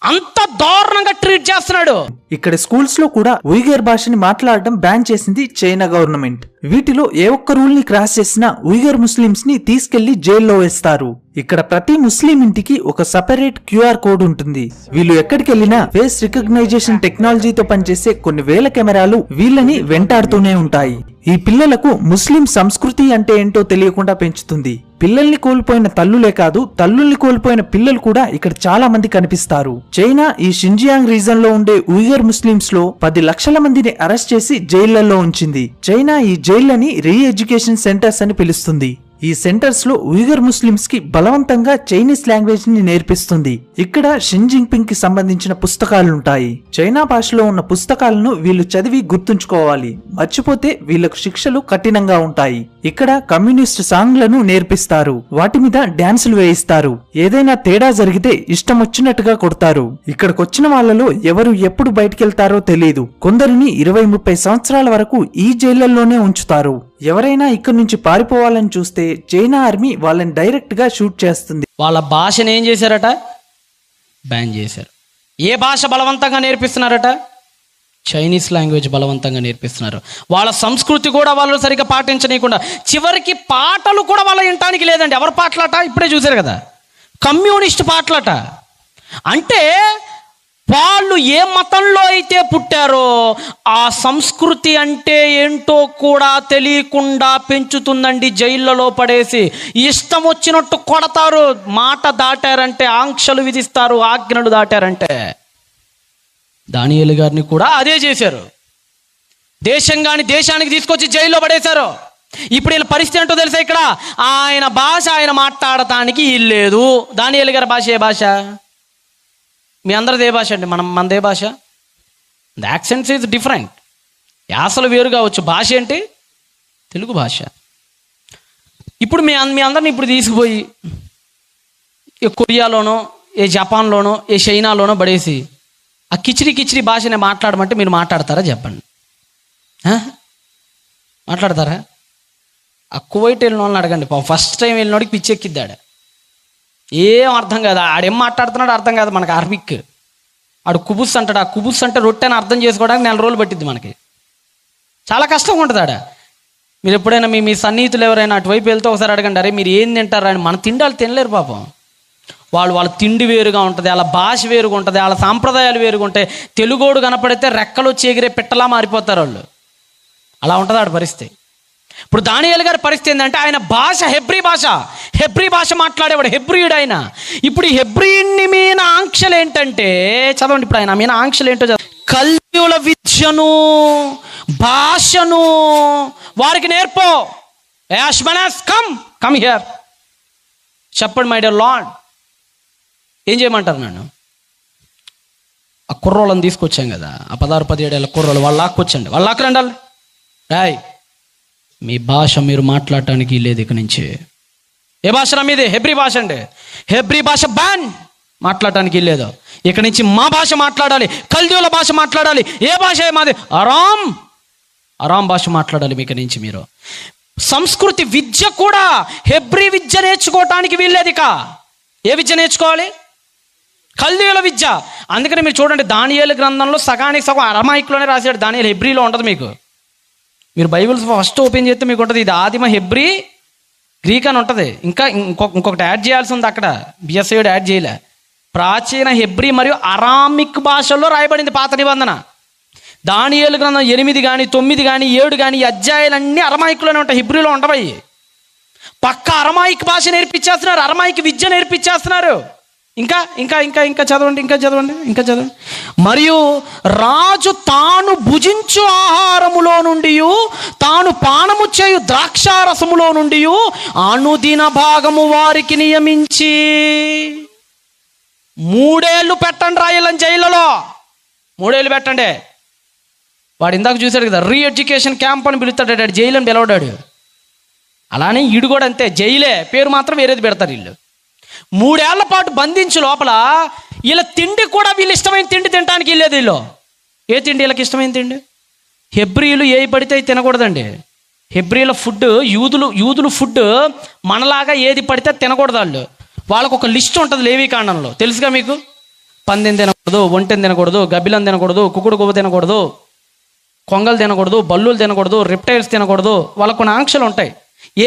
అంత దారుణంగా ట్రీట్ చేస్తున్నాడు. ఇక్కడ స్కూల్స్ లో కూడా ఉయిగర్ భాషని మాట్లాడడం బ్యాన్ చేసింది చైనా గవర్నమెంట్. వీటిలో ఏ ఒక్క రూల్ ని క్రాస్ చేసినా ఉయిగర్ ముస్లిమ్స్ ని తీసుకెళ్లి జైల్లో వేస్తారు. ఇక్కడ ప్రతి ముస్లిం ఇంటికి ఒక సెపరేట్ క్యూఆర్ కోడ్ ఉంటుంది. వీళ్ళు ఎక్కడికి వెళ్ళినా ఫేస్ రికగ్నైజేషన్ టెక్నాలజీతో పనిచేసే కొన్ని వేల కెమెరాలు వీళ్ళని వెంటాడుతూనే ఉంటాయి. ఈ పిల్లలకు ముస్లిం సంస్కృతి అంటే ఏంటో తెలియకుండా పెంచుతుంది. పిల్లల్ని కోల్పోయిన తల్లులే కాదు, తల్లుల్ని కోల్పోయిన పిల్లలు కూడా ఇక్కడ చాలా మంది కనిపిస్తారు. చైనా ఈ షింజియాంగ్ రీజన్ లో ఉండే ఉయిగర్ ముస్లిమ్స్ లో 10 లక్షల మందిని అరెస్ట్ చేసి జైళ్లలో ఉంచింది. చైనా ఈ జైళ్లని రీ ఎడ్యుకేషన్ సెంటర్స్ అని పిలుస్తుంది. ఈ సెంటర్స్ లో ఉయిగర్ ముస్లిమ్స్ కి బలవంతంగా చైనీస్ లాంగ్వేజ్ ని నేర్పిస్తుంది. ఇక్కడ షీ జిన్పింగ్ కి సంబంధించిన పుస్తకాలుంటాయి. చైనా భాషలో ఉన్న పుస్తకాలను వీళ్ళు చదివి గుర్తుంచుకోవాలి. మర్చిపోతే వీళ్లకు శిక్షలు కఠినంగా ఉంటాయి. ఇక్కడ కమ్యూనిస్ట్ సాంగ్లను నేర్పిస్తారు, వాటి మీద డాన్సులు వేయిస్తారు. ఏదైనా తేడా జరిగితే ఇష్టం వచ్చినట్టుగా కొడతారు. ఇక్కడికొచ్చిన వాళ్ళలో ఎవరు ఎప్పుడు బయటికెళ్తారో తెలియదు. కొందరిని 20-30 సంవత్సరాల వరకు ఈ జైళ్లలోనే ఉంచుతారు. ఎవరైనా ఇక్కడ నుంచి పారిపోవాలని చూస్తే చైనా ఆర్మీ వాళ్ళని డైరెక్ట్ గా షూట్ చేస్తుంది. వాళ్ళ భాషను ఏం చేశారట, బ్యాన్ చేశారు. ఏ భాష బలవంతంగా నేర్పిస్తున్నారట, చైనీస్ లాంగ్వేజ్ బలవంతంగా నేర్పిస్తున్నారు. వాళ్ళ సంస్కృతి కూడా వాళ్ళు సరిగ్గా పాటించనీయకుండా, చివరికి పాటలు కూడా వాళ్ళ వినటానికి లేదండి. ఎవరి పాటలట, ఇప్పుడే చూశారు కదా, కమ్యూనిస్ట్ పాటలట. అంటే వాళ్ళు ఏ మతంలో అయితే పుట్టారో ఆ సంస్కృతి అంటే ఏంటో కూడా తెలియకుండా పెంచుతుందండి. జైళ్ళలో పడేసి ఇష్టం వచ్చినట్టు కొడతారు. మాట దాటారంటే ఆంక్షలు విధిస్తారు, ఆజ్ఞలు దాటారంటే. దానియేలు గారిని కూడా అదే చేశారు. దేశానికి తీసుకొచ్చి జైల్లో పడేశారు. ఇప్పుడు వీళ్ళ పరిస్థితి ఏంటో తెలుసా, ఇక్కడ ఆయన భాష ఆయన మాట్లాడటానికి ఇల్లేదు. దానియేలు గారి భాష ఏ భాష, మీ అందరిది ఏ భాష అండి, మనదే భాష. ద యాక్సెంట్స్ ఈజ్ డిఫరెంట్, యాసలు వేరు కావచ్చు, భాష ఏంటి, తెలుగు భాష. ఇప్పుడు మీ అందరిని ఇప్పుడు తీసుకుపోయి ఏ కొరియాలోనో ఏ జపాన్లోనో ఏ చైనాలోనో పడేసి ఆ కిచిడి భాషనే మాట్లాడమంటే మీరు మాట్లాడతారా చెప్పండి, మాట్లాడతారా? ఆ కువైట్ వెళ్ళిన వాళ్ళని అడగండి, ఫస్ట్ టైం వెళ్ళినోడికి పిచ్చెక్కిద్దాడు, ఏం అర్థం కాదు. ఆడేం మాట్లాడుతున్నాడు అర్థం కాదు మనకు. అరబిక్ ఆడు కుబుస్ అంటాడు. ఆ కుబుస్ అంటే రొట్టెని అర్థం చేసుకోవడానికి 4 రోజులు పట్టిద్ది మనకి, చాలా కష్టంగా ఉంటుంది ఆడ. మీరు ఎప్పుడైనా మీ సన్నిహితులు ఎవరైనా అటువైపు వెళ్తే ఒకసారి అడగండి, అరే మీరు ఏం తింటారా అని. మన తిండి వాళ్ళు తినలేరు పాపం. వాళ్ళ తిండి వేరుగా ఉంటుంది, వాళ్ళ భాష వేరుగా ఉంటుంది, వాళ్ళ సాంప్రదాయాలు వేరుగా ఉంటాయి. తెలుగోడు కనపడితే రెక్కలు వచ్చి ఎగిరే పిట్టలా మారిపోతారు వాళ్ళు. అలా ఉంటుంది ఆడ పరిస్థితి. ఇప్పుడు దానియేలు గారి పరిస్థితి ఏంటంటే ఆయన భాష హెబ్రీ భాష మాట్లాడేవాడు, హెబ్రీయుడు ఆయన. ఇప్పుడు ఈ హెబ్రీయుని మీద ఆంక్షలు ఏంటంటే, చదవండి ఇప్పుడు ఆయన మీద ఆంక్షలు ఏంటో కల్దీయుల విద్యను భాషను వారికి నేర్పో. కమ్ హియర్, చెప్పండి మై డియర్ లార్డ్, ఏం చేయమంటారు నన్ను? ఆ కుర్రోళ్ళని తీసుకొచ్చాం కదా, ఆ 16-17 ఏళ్ళ కుర్రోళ్ళు, వాళ్ళు లాక్కొచ్చండి, వాళ్ళు లాక్కరండి. రాయ్, మీ భాష మీరు మాట్లాడటానికి లేదు ఇక నుంచి. ఏ భాష మీది? హెబ్రీ భాష అండి. హెబ్రీ భాష బ్యాన్. మాట్లాడటానికి వెళ్ళేదో. ఇక్కడి నుంచి మా భాష మాట్లాడాలి, కల్దీయుల భాష మాట్లాడాలి. ఏ భాష మాది? అరాం భాష మాట్లాడాలి మీకు నుంచి మీరు. సంస్కృతి విద్య కూడా హెబ్రీ విద్య నేర్చుకోవటానికి వీల్లేదు. ఇక ఏ విద్య నేర్చుకోవాలి? కల్దీయుల విద్య. అందుకని మీరు చూడండి, దానియేలు గ్రంథంలో సగానికి సగం అరమాయిక్లోనే రాశాడు. దానియేలు హెబ్రీలో ఉండదు మీకు. మీరు బైబిల్స్ ఫస్ట్ ఓపెన్ చేస్తే మీకు ఉంటుంది ఇది ఆదిమ హెబ్రీ గ్రీక్ అని ఉంటుంది. ఇంకా ఇంకొకటి యాడ్ చేయాల్సి ఉంది అక్కడ, బిఎస్ఐ యాడ్ చేయలే. ప్రాచీన హెబ్రీ మరియు అరామిక్ భాషల్లో రాయబడింది పాత నిబంధన. దానియేలు గ్రంథం 8 కానీ 9 కానీ 7 కానీ ఈ అధ్యాయాలన్నీ అరమాయిక్లోనే ఉంటాయి, హెబ్రీలో ఉండవయ్యి. పక్క అరమాయిక్ భాష నేర్పించేస్తున్నారు, అరమాయిక్ విద్య నేర్పించేస్తున్నారు. ఇంకా ఇంకా ఇంకా ఇంకా చదవండి, ఇంకా చదవండి, ఇంకా చదవండి. మరియు రాజు తాను భుజించు ఆహారములో నుండి, తాను పానము చేయు ద్రాక్షారసములో నుండి అనుదిన భాగము వారికి నియమించి 3 ఏళ్ళు పెట్టండి రాయాలని జైలులో. 3 ఏళ్ళు పెట్టండి. వాడు ఇందాక చూశాడు కదా, రీ ఎడ్యుకేషన్ క్యాంప్ అని పిలుస్తాడు, జైలు అని పిలవడాడు. అలానే ఈడు కూడా అంతే, జైలే, పేరు మాత్రం వేరేది పెడతారు వీళ్ళు. 3 ఏళ్ల పాటు బంధించి లోపల వీళ్ళ తిండి కూడా వీళ్ళు ఇష్టమైన తిండి తినడానికి వెళ్ళేది. వీళ్ళు ఏ తిండి వీళ్ళకి ఇష్టమైన తిండి? హెబ్రీలు ఏ పడితే తినకూడదండి. హెబ్రీల ఫుడ్, యూదులు ఫుడ్ మనలాగా ఏది పడితే తినకూడదు. వాళ్ళకు ఒక లిస్ట్ ఉంటుంది లేవీకాండంలో, తెలుసుగా మీకు. పందెం తినకూడదు, ఒంటెని తినకూడదు, గబ్బిలం తినకూడదు, కుక్కుడు గువ్వ తినకూడదు, కొంగలు తినకూడదు, బల్లులు తినకూడదు, రెప్టైల్స్ తినకూడదు. వాళ్ళకు కొన్ని ఆంక్షలు ఉంటాయి.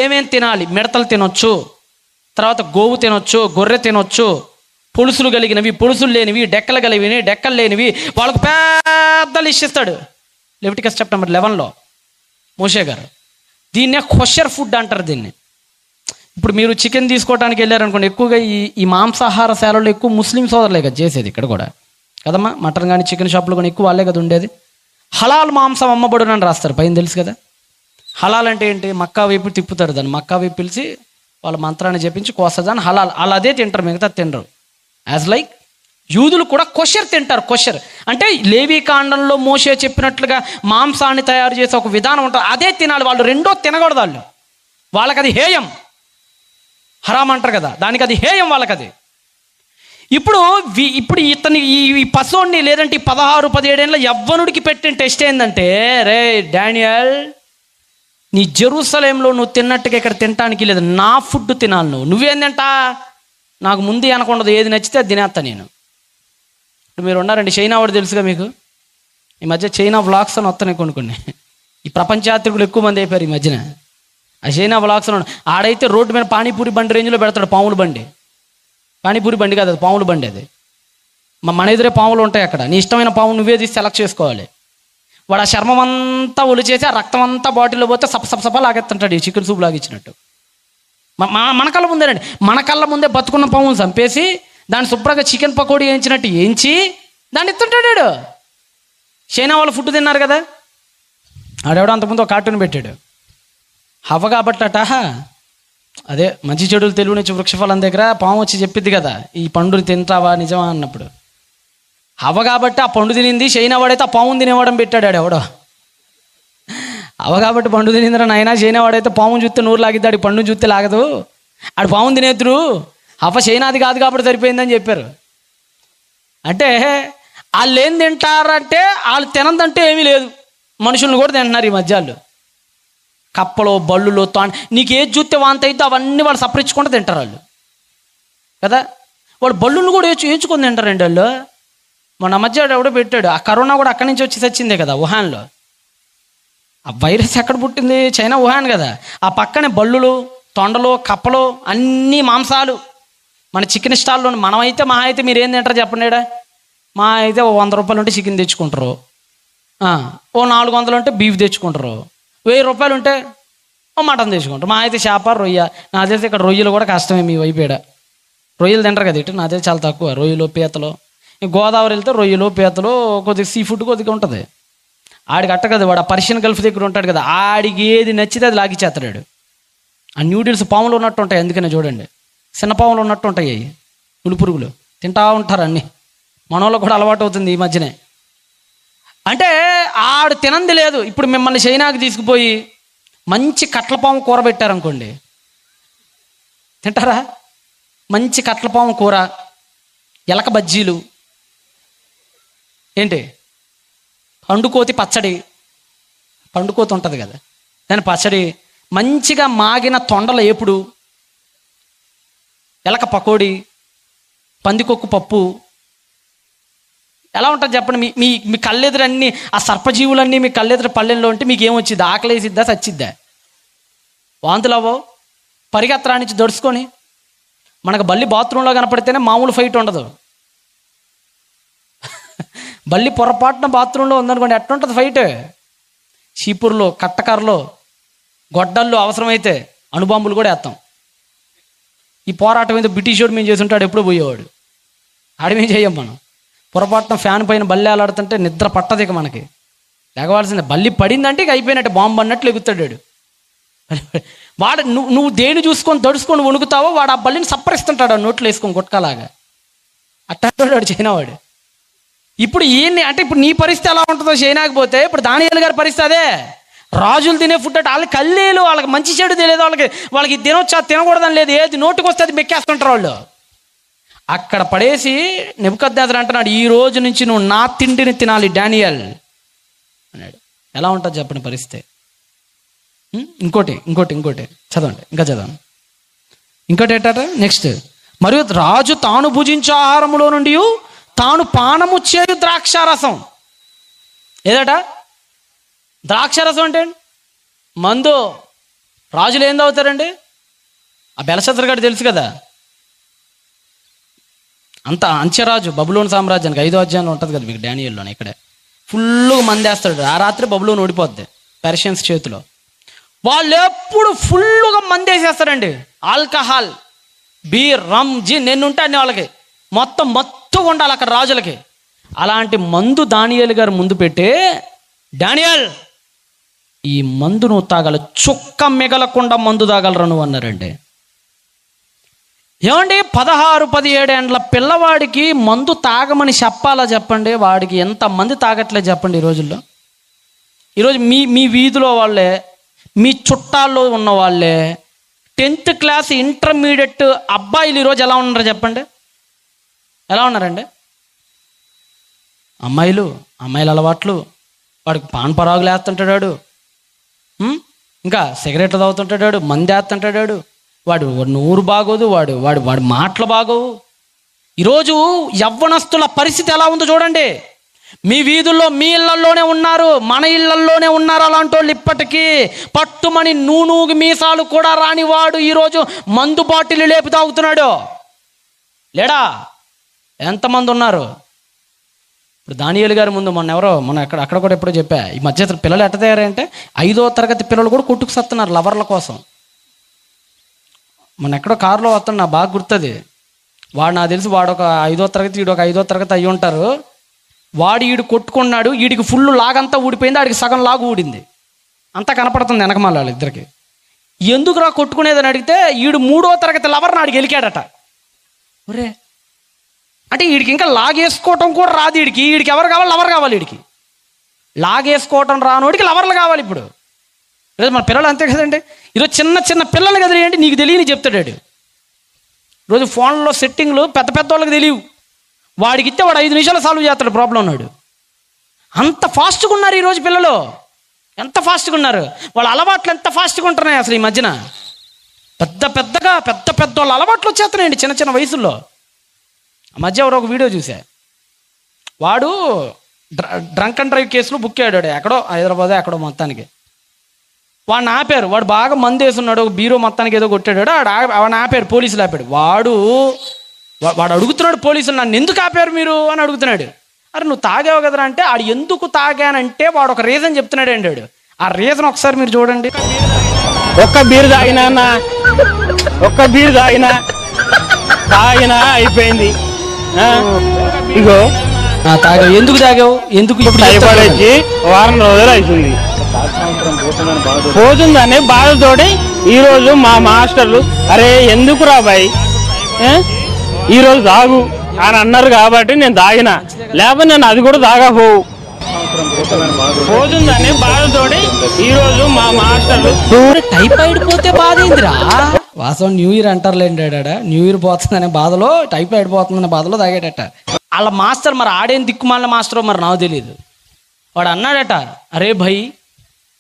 ఏమేం తినాలి? మిడతలు తినొచ్చు, తర్వాత గోవు తినొచ్చు, గొర్రె తినొచ్చు, పులుసులు కలిగినవి, పులుసులు లేనివి, డెక్కలు కలిగినవి, డెక్కలు లేనివి. వాళ్ళకు పెద్ద లిస్ట్ ఇస్తాడు లెవిటికస్ చాప్టర్ నెంబర్ 11లో మోషే గారు. దీన్నే కొషర్ ఫుడ్ అంటారు దీన్ని. ఇప్పుడు మీరు చికెన్ తీసుకోవడానికి వెళ్ళారనుకోండి, ఎక్కువగా ఈ మాంసాహార శాలలో ఎక్కువ ముస్లిం సోదరులే కదా చేసేది ఇక్కడ కూడా కదమ్మా. మటన్ కానీ చికెన్ షాపులు కానీ ఎక్కువ వాళ్ళే కదా ఉండేది. హలాల్ మాంసం అమ్మబడునని రాస్తారు పైన, తెలుసు కదా. హలాల్ అంటే ఏంటి? మక్కా వైపు తిప్పుతారు దాన్ని, మక్కా వైపు పిలిచి వాళ్ళ మంత్రాన్ని చెప్పించి కోసదాన్ని హలాల్, అలా అదే తింటారు, మిగతా తినరు. యాజ్ లైక్ యూదులు కూడా కొషర్ తింటారు. కొషర్ అంటే లేవీకాండంలో మోషే చెప్పినట్లుగా మాంసాన్ని తయారు చేసే ఒక విధానం ఉంటుంది, అదే తినాలి వాళ్ళు. రెండో తినకూడదు వాళ్ళకి అది హేయం. హరామ్ అంటారు కదా, దానికి అది హేయం వాళ్ళకి అది. ఇప్పుడు ఇతని ఈ పశువుని లేదంటే 16-17 ఏళ్ళ యవ్వనుడికి పెట్టిన టెస్ట్ ఏంటంటే, రే డానియల్, నీ జెరూసలేంలో నువ్వు తిన్నట్టుగా ఇక్కడ తినటానికి లేదు, నా ఫుడ్ తినాలి. నువ్వేం తింటా? నాకు ముందు అనకుండదు, ఏది నచ్చితే అది తినేస్తా నేను. ఇప్పుడు మీరు ఉన్నారండి, చైనా వాడు తెలుసుగా మీకు. ఈ మధ్య చైనా వ్లాగ్స్ అని వస్తున్నాయి కొన్ని. ఈ ప్రపంచ యాత్రికులు ఎక్కువ మంది అయిపోయారు ఈ మధ్యన. ఆ చైనా వ్లాగ్స్ ఆడైతే రోడ్డు మీద పానీపూరి బండి రేంజ్లో పెడతాడు, పాముల బండి. పానీపూరి బండి కాదు, అది పాముల బండి. అది మన ఎదురే పాములు ఉంటాయి అక్కడ. నీ ఇష్టమైన పాము నువ్వే తీసి సెలెక్ట్ చేసుకోవాలి. వాడు ఆ చర్మం అంతా ఒలిచేసి ఆ రక్తం అంతా బాటిల్లో పోతే సపసప లాగెత్తుంటాడు, ఈ చికెన్ సూప్ లాగిచ్చినట్టు. మన కళ్ళ ముందేనండి, మన కళ్ళ ముందే బతుకున్న పామును చంపేసి దాన్ని శుభ్రంగా చికెన్ పకోడీ వేయించినట్టు వేయించి దాన్ని ఎత్తుంటాడు. చైనా వాళ్ళు ఫుడ్ తిన్నారు కదా. ఆడెవడో అంతకుముందు ఒక కార్టూన్ పెట్టాడు. హవ్వ కాబట్టట, అదే మంచి చెడులు తెలుగు నుంచి వృక్షఫలం దగ్గర పాము వచ్చి చెప్పిద్ది కదా, ఈ పండుని తింటావా నిజమా అన్నప్పుడు. హవ్వ కాబట్టి ఆ పండు తినింది, చైనా వాడైతే ఆ పాముని తినేవాడని పెట్టాడు ఎవడో. హవ్వ కాబట్టి పండు తినిందిరా నాయన, చైనా వాడైతే పాముని చూస్తే నోరు లాగిద్దాడు, పండుని చూస్తే లాగదు, ఆడు పాముని తినేద్దురు. హవ్వ చైనాది కాదు కాబట్టి సరిపోయిందని చెప్పారు. అంటే వాళ్ళు ఏం తింటారంటే, వాళ్ళు తినదంటే ఏమీ లేదు, మనుషులను కూడా తింటున్నారు ఈ మధ్యాలు. కప్పలో బళ్ళులో నీకు ఏది చూస్తే వాంత అయితే అవన్నీ వాళ్ళు సపరించుకుంటూ తింటారు వాళ్ళు కదా. వాళ్ళు బళ్ళును కూడా వేయించుకొని తింటారండి వాళ్ళు. మొన్న మధ్య ఎవడో పెట్టాడు, ఆ కరోనా కూడా అక్కడి నుంచి వచ్చి చచ్చిందే కదా వుహాన్లో. ఆ వైరస్ ఎక్కడ పుట్టింది? చైనా, వుహాన్ కదా. ఆ పక్కనే బళ్ళులు, తొండలు, కప్పలు, అన్నీ మాంసాలు. మన చికెన్ స్టాల్లో మనమైతే మహా అయితే మీరు ఏం తింటారు చెప్పండి. మా అయితే ఓ 100 రూపాయలు ఉంటే చికెన్ తెచ్చుకుంటారు, ఓ 400 ఉంటే బీఫ్ తెచ్చుకుంటారు, 1000 రూపాయలు ఉంటే ఓ మటన్ తెచ్చుకుంటారు. మా అయితే చేప, రొయ్య. నా తెలిసి ఇక్కడ రొయ్యలు కూడా కష్టమే మీ వైపేడ. రొయ్యలు తింటారు కదా ఇటు, నా తెలిసి చాలా తక్కువ రొయ్యలు, పీతలు. గోదావరి వెళ్తే రొయ్యలు, పీతలు, కొద్దిగా సీ ఫుడ్ కొద్దిగా ఉంటుంది. ఆడికి అట్ట కదా, వాడు ఆ పర్షియన్ గల్ఫ్ దగ్గర ఉంటాడు కదా, ఆడికి ఏది నచ్చితే అది లాగిచ్చేస్తాడు. ఆ న్యూడిల్స్ పాములు ఉన్నట్టు ఉంటాయి, అందుకనే చూడండి చిన్న పాములు ఉన్నట్టు ఉంటాయి, పులుపురుగులు తింటా ఉంటారు అన్నీ. మనోళ్ళకు కూడా అలవాటు అవుతుంది ఈ మధ్యనే. అంటే ఆడు తినంది లేదు. ఇప్పుడు మిమ్మల్ని చైనాకి తీసుకుపోయి మంచి కట్లపాము కూర పెట్టారనుకోండి, తింటారా? మంచి కట్లపాము కూర, ఎలక బజ్జీలు, ఏంటి పండుకోతి పచ్చడి, పండుకోతి ఉంటుంది కదా దాని పచ్చడి, మంచిగా మాగిన తొండల ఏపుడు, ఎలక పకోడీ, పందికొక్కు పప్పు. ఎలా ఉంటుంది చెప్పండి? మీ మీ మీ కళ్ళెదురన్నీ ఆ సర్పజీవులన్నీ మీ కళ్ళెదురు పల్లెల్లో ఉంటే మీకు ఏమొచ్చిద్ది? ఆకలేసిద్దా, చచ్చిద్దా? వాంతులు అవ్వవు? పరిగెత్తరా నుంచి దొడుచుకొని మనకు బల్లి బాత్రూంలో కనపడితేనే మామూలు ఫైట్ ఉండదు. బల్లి పొరపాటున బాత్రూంలో ఉందనుకోండి, ఎట్లుంటుంది ఫైట్? చీపుర్లో, కట్టకర్రలో, గొడ్డల్లో, అవసరమైతే అణుబాంబులు కూడా వేస్తాం. ఈ పోరాటం ఏదో బ్రిటిష్ వాడు మేము చేస్తుంటాడు, ఎప్పుడూ పోయేవాడు. ఆడమేం చెయ్యం మనం. పొరపాటున ఫ్యాన్ పైన బల్లి ఆలాడుతుంటే నిద్ర పట్టదు ఇక మనకి, లేకవాల్సిందే. బల్లి పడిందంటే ఇక అయిపోయినట్టు, బాంబు అన్నట్లు ఎగుతాడు వాడు. నువ్వు దేని చూసుకొని దడుచుకొని వణుకుతావో వాడు ఆ బల్లిని సప్పరిస్తుంటాడు, నోట్లో వేసుకొని గుట్కలాగా. అట్టాడు వాడు చైనావాడు. ఇప్పుడు ఈయన్ని అంటే ఇప్పుడు నీ పరిస్థితి ఎలా ఉంటుందో చైనాకి పోతే, ఇప్పుడు దానియేలు గారి పరిస్థితి అదే. రాజులు తినే ఫుడ్ అంటే వాళ్ళకి కల్లీలు, వాళ్ళకి మంచి చెడు తెలియదు, వాళ్ళకి తినొచ్చా తినకూడదని లేదు, ఏది నోటుకు వస్తే అది మెక్కేస్తుంటారు వాళ్ళు. అక్కడ పడేసి నెబుకద్నెజరు అంటున్నాడు, ఈ రోజు నుంచి నువ్వు నా తిండిని తినాలి డానియల్ అన్నాడు. ఎలా ఉంటుంది చెప్పండి పరిస్థితి? ఇంకోటి చదవండి, ఇంకా చదవండి. ఇంకోటి ఏంటట నెక్స్ట్, మరియు రాజు తాను భుజించే ఆహారములో నుండి తాను పానము చేయు ద్రాక్షారసం. ఏదట ద్రాక్షారసం అంటే? మందు. రాజులు ఏం తాగుతారండి? ఆ బెల్షస్సర్ గారు తెలుసు కదా, అంత అంచెరాజు బబులోను సామ్రాజ్యానికి 5వ అధ్యాయంలో ఉంటుంది కదా మీకు డానియేల్లోనే. ఇక్కడే ఫుల్గా మందేస్తాడు. ఆ రాత్రి బబులోను ఓడిపోద్ది పెర్షియన్స్ చేతిలో. వాళ్ళు ఎప్పుడు ఫుల్గా మందేసేస్తారండి. ఆల్కహాల్, బీర్, రమ్, జిన్ ఎన్ని ఉంటాయి వాళ్ళకి, మొత్తం ఉండాలి అక్కడ రాజులకి. అలాంటి మందు దానియేలు గారు ముందు పెట్టి, డానియేల్ ఈ మందు నువ్వు తాగాలి, చుక్క మిగలకుండా మందు తాగలరా నువ్వు అన్నారండి. ఏమండి 16-17 ఏండ్ల పిల్లవాడికి మందు తాగమని చెప్పాలా చెప్పండి? వాడికి ఎంతమంది తాగట్లేదు చెప్పండి ఈ రోజుల్లో. ఈరోజు మీ వీధిలో వాళ్ళే, మీ చుట్టాల్లో ఉన్న వాళ్ళే 10th క్లాస్ ఇంటర్మీడియట్ అబ్బాయిలు ఈరోజు ఎలా ఉన్నారు చెప్పండి? ఎలా ఉన్నారండి? అమ్మాయిల అలవాట్లు, వాడికి పాన్ పరాగులు వేస్తుంటాడు, ఇంకా సిగరెట్లు తాగుతుంటాడు, మంది వేస్తుంటాడు, వాడు నోరు బాగోదు, వాడి మాటలు బాగోవు. ఈరోజు యవ్వనస్తుల పరిస్థితి ఎలా ఉందో చూడండి. మీ వీధుల్లో, మీ ఇళ్లల్లోనే ఉన్నారు, మన ఇళ్లల్లోనే ఉన్నారు అలాంటి వాళ్ళు. ఇప్పటికీ పట్టుమని నూనూగి మీసాలు కూడా రానివాడు ఈరోజు మందు బాటిల్ లేపి తాగుతున్నాడు. లేడా? ఎంతమంది ఉన్నారు? ఇప్పుడు దానియేలు గారి ముందు మొన్న అక్కడ కూడా ఎప్పుడో చెప్పా, ఈ మధ్య పిల్లలు ఎట్ట తయారంటే 5వ తరగతి పిల్లలు కూడా కొట్టుకు సత్తున్నారు లవర్ల కోసం. మన ఎక్కడో కారులో వస్తాడు, నాకు బాగా గుర్తుంది. వాడు నాకు తెలిసి వాడు ఒక 5వ తరగతి, వీడు ఒక 5వ తరగతి అయ్యి ఉంటారు. ఈడు కొట్టుకున్నాడు, వీడికి ఫుల్ లాగంతా ఊడిపోయింది, ఆడికి సగం లాగు ఊడింది, అంతా కనపడుతుంది వెనకమాల వాళ్ళిద్దరికి. ఎందుకురా కొట్టుకునేదని అడిగితే, ఈడు 3వ తరగతి లవర్ని ఆడికి గెలికాడట. ఒరే అంటే వీడికి ఇంకా లాగేసుకోవటం కూడా రాదు. వీడికి ఎవరు కావాలి? లవర్ కావాలి. వీడికి లాగేసుకోవటం రానోడికి లవర్లు కావాలి. ఇప్పుడు ఈరోజు మన పిల్లలు అంతే కదండి. ఈరోజు చిన్న పిల్లలు కదిలేయండి, నీకు తెలియని చెప్తాడు. రోజు ఫోన్లో సెట్టింగ్లు పెద్ద వాళ్ళకి తెలియవు. వాడికి ఇస్తే వాడు 5 నిమిషాలు సాల్వ్ చేస్తాడు ప్రాబ్లం ఉన్నాడు. అంత ఫాస్ట్గా ఉన్నారు ఈరోజు పిల్లలు, ఎంత ఫాస్ట్గా ఉన్నారు. వాళ్ళ అలవాట్లు ఎంత ఫాస్ట్గా ఉంటున్నాయి అసలు ఈ మధ్యన. పెద్ద వాళ్ళ అలవాట్లు వచ్చేస్తున్నాయండి చిన్న వయసుల్లో. ఆ మధ్య ఎవరో ఒక వీడియో చూసా, వాడు డ్రంక్ అండ్ డ్రైవ్ కేసులో బుక్ అయ్యాడు ఎక్కడో హైదరాబాద్ ఎక్కడో. మొత్తానికి వాడిని ఆపారు. వాడు బాగా మందు వేసున్నాడు, ఒక బీరో మొత్తానికి ఏదో కొట్టాడు. వాడిని ఆపారు, పోలీసులు ఆపాడు. వాడు అడుగుతున్నాడు పోలీసులు, నన్ను ఎందుకు ఆపారు మీరు అని అడుగుతున్నాడు. అరే నువ్వు తాగావు కదరా అంటే, ఆడు ఎందుకు తాగానంటే వాడు ఒక రీజన్ చెప్తున్నాడు అంటాడు. ఆ రీజన్ ఒకసారి మీరు చూడండి. ఒక్క బీరు తాగినా అయిపోయింది. ఇగో తాగావు, ఎందుకు తాగావు? ఎందుకు? వచ్చి వారం రోజులు అవుతుంది. పోతుందని బాధతోటి ఈరోజు మా మాస్టర్లు, అరే ఎందుకు రా బాయ్ ఈరోజు తాగు అని అన్నారు కాబట్టి నేను తాగిన, లేకపోతే నేను అది కూడా తాగపోవు. పోతుందని బాధతోటి ఈరోజు మా మాస్టర్లు. టైఫాయిడ్ పోతే బాధ ఏందిరా? వాస్తవం న్యూ ఇయర్ అంటారులేండి, న్యూ ఇయర్ పోతుందనే బాధలో, టైఫాయిడ్ పోతుందనే బాధలో తాగాడట. వాళ్ళ మాస్టర్ మరి ఆడేం దిక్కుమాలిన మాస్టరో మరి నాకు తెలియదు. వాడు అన్నాడట, అరే భయ్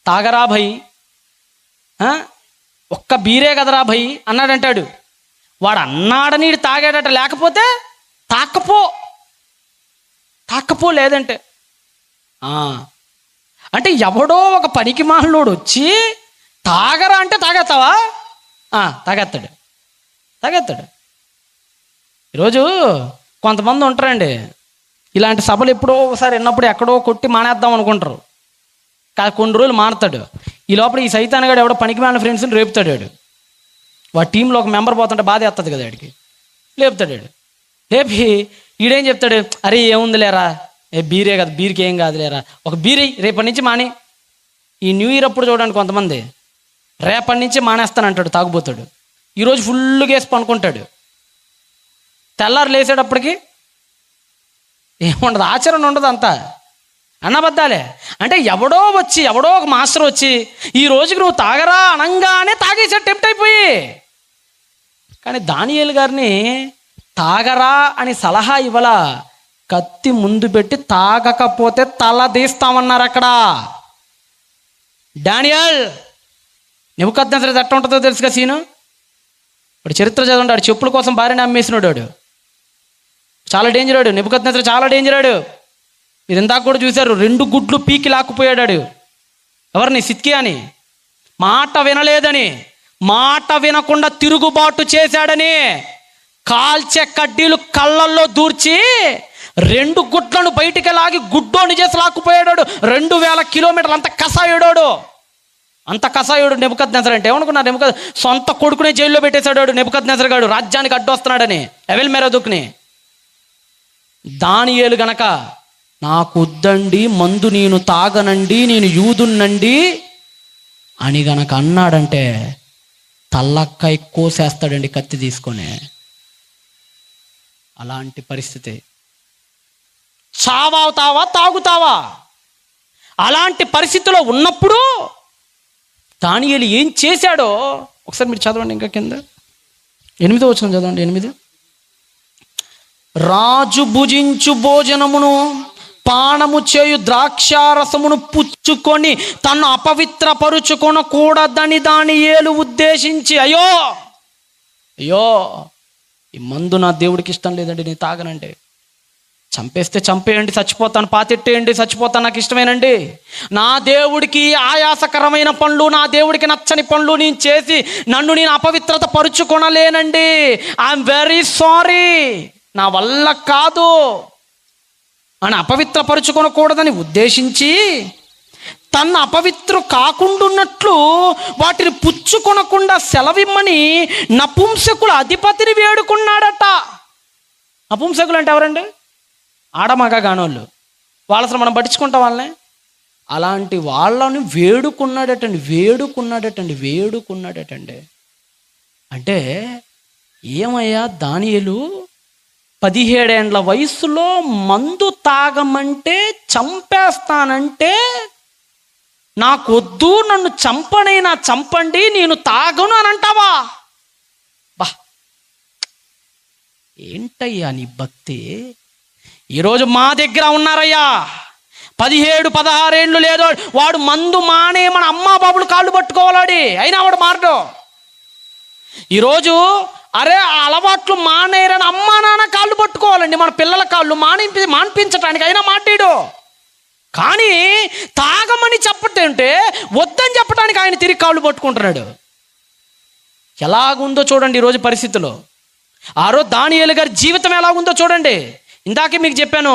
తాగరా భయ్, ఒక్క బీరే కదరా భయ్ అన్నాడంటాడు. వాడు అన్నాడని తాగాడట, లేకపోతే తాకపో లేదంటే అంటే ఎవడో ఒక పనికి మాలోడు వచ్చి తాగరా అంటే తాగేస్తావా? తాగేస్తాడు. ఈరోజు కొంతమంది ఉంటారండి, ఇలాంటి సభలు ఎప్పుడో ఒకసారి విన్నప్పుడు ఎక్కడో కొట్టి మానేద్దాం అనుకుంటారు. కొన్ని రోజులు మారుతాడు. ఈ లోపల ఈ సైతాన్గాడు ఎవడో పనికి మాలిన ఫ్రెండ్స్ని రేపుతాడు. వాడి టీంలో ఒక మెంబర్ పోతుంటే బాధ వేస్తుంది కదా, వాడికి లేపుతాడు. లేపి ఈడేం చెప్తాడు, అరే ఏముంది లేరా, బీరే కదా, బీర్కి ఏం కాదు లేరా, ఒక బీరి రేపటి నుంచి మాని. ఈ న్యూ ఇయర్ అప్పుడు చూడండి కొంతమంది రేపటి నుంచి మానేస్తానంటాడు, తాగుపోతాడు. ఈరోజు ఫుల్గా వేసి పనుకుంటాడు, తెల్లారు లేసేటప్పటికి ఏముండదు, ఆచరణ ఉండదు, అంతా అన్నబద్దాలే. అంటే ఎవడో ఒక మాస్టర్ వచ్చి ఈ రోజుకి నువ్వు తాగరా అనంగానే తాగేసే టెంప్ట్ అయిపోయి. కానీ దానియేలు గారిని తాగరా అని సలహా ఇవ్వాల, కత్తి ముందు పెట్టి తాగకపోతే తల తీస్తామన్నారు అక్కడ. డానియల్ నెబుకద్నెజరు ఎట్లా ఉంటుందో తెలుసుగా సీను. ఇప్పుడు చరిత్ర చదవండి, వాడు చెప్పుల కోసం భార్యని అమ్మేసినాడు. వాడు చాలా డేంజరాడు, నెబుకద్నెజరు చాలా డేంజరాడు. మీరు ఇందాక కూడా చూశారు, 2 గుడ్లు పీకి లాక్కుపోయాడు. ఎవరిని? సిద్కియాని. మాట వినలేదని, మాట వినకుండా తిరుగుబాటు చేశాడని కాల్చే కడ్డీలు కళ్ళల్లో దూర్చి 2 గుడ్లను బయటికి లాగి గుడ్డోని చేసి లాక్కుపోయాడు. 2000 కిలోమీటర్లు అంత కసాయుడు నెబుకద్నెజరు అంటే. ఏమనుకున్నారు? సొంత కొడుకునే జైల్లో పెట్టేశాడు నెబుకద్నెజరు గాడు, రాజ్యానికి అడ్డొస్తున్నాడని ఎవెల్ మెరదుకుని. దానియేలు గనక నాకు వద్దండి, మందు నేను తాగనండి, నేను యూదున్నండి అని గనక అన్నాడంటే తల్లకాయ కోసేస్తాడండి కత్తి తీసుకొని. అలాంటి పరిస్థితి. చావవుతావా తాగుతావా? అలాంటి పరిస్థితిలో ఉన్నప్పుడు దానియేలు ఏం చేశాడో ఒకసారి మీరు చదవండి. ఇంకా కింద 8వ వచనం చదవండి. 8 రాజు భుజించు భోజనమును పానము చేయు ద్రాక్షారసమును పుచ్చుకొని తను అపవిత్రపరుచుకొనకూడదని దానియేలు ఉద్దేశించి, అయ్యో ఈ మందు నా దేవుడికి ఇష్టం లేదండి, నేను తాగనండి, చంపేస్తే చంపేయండి, చచ్చిపోతాను, పాతెట్టేయండి, చచ్చిపోతాను, నాకు ఇష్టమేనండి, నా దేవుడికి ఆయాసకరమైన పనులు, నా దేవుడికి నచ్చని పనులు నేను చేసి నన్ను నేను అపవిత్రత పరుచుకొనలేనండి, ఐఎమ్ వెరీ సారీ, నా వల్ల కాదు అని అపవిత్రపరుచుకొనకూడదని ఉద్దేశించి తన అపవిత్రు కాకుండాన్నట్లు వాటిని పుచ్చుకొనకుండా సెలవిమ్మని నపుంసకుల అధిపతిని వేడుకున్నాడట. నపుంసకులు అంటే ఎవరండి? ఆడమగ గానోళ్ళు. వాళ్ళ అసలు మనం పట్టించుకుంటాం వాళ్ళని. అలాంటి వాళ్ళని వేడుకున్నాడటండి. అంటే ఏమయ్యా దానియేలు 17 ఏండ్ల వయసులో మందు తాగమంటే చంపేస్తానంటే నాకొద్దు, నన్ను చంపనైనా చంపండి, నేను తాగను అని అంటావా? బా ఏంటయ్యా నీ భక్తి? ఈరోజు మా దగ్గర ఉన్నారయ్యా 17-16 ఏళ్ళు లేదో వాడు మందు మానే మన అమ్మా బాబులు కాళ్ళు పట్టుకోవాలాడి, అయినా వాడు మారడు. ఈరోజు అరే ఆ అలవాట్లు మానేరని అమ్మా నాన్న కాళ్ళు పట్టుకోవాలండి, మన పిల్లల కాళ్ళు మాన్పించటానికి అయినా మాట్లాడు. కానీ తాగమని చెప్పటంటే వద్దని చెప్పడానికి ఆయన తిరిగి కాళ్ళు పట్టుకుంటున్నాడు. ఎలాగుందో చూడండి ఈరోజు పరిస్థితుల్లో. దానియేలు గారి జీవితం ఎలాగుందో చూడండి. ఇందాకే మీకు చెప్పాను,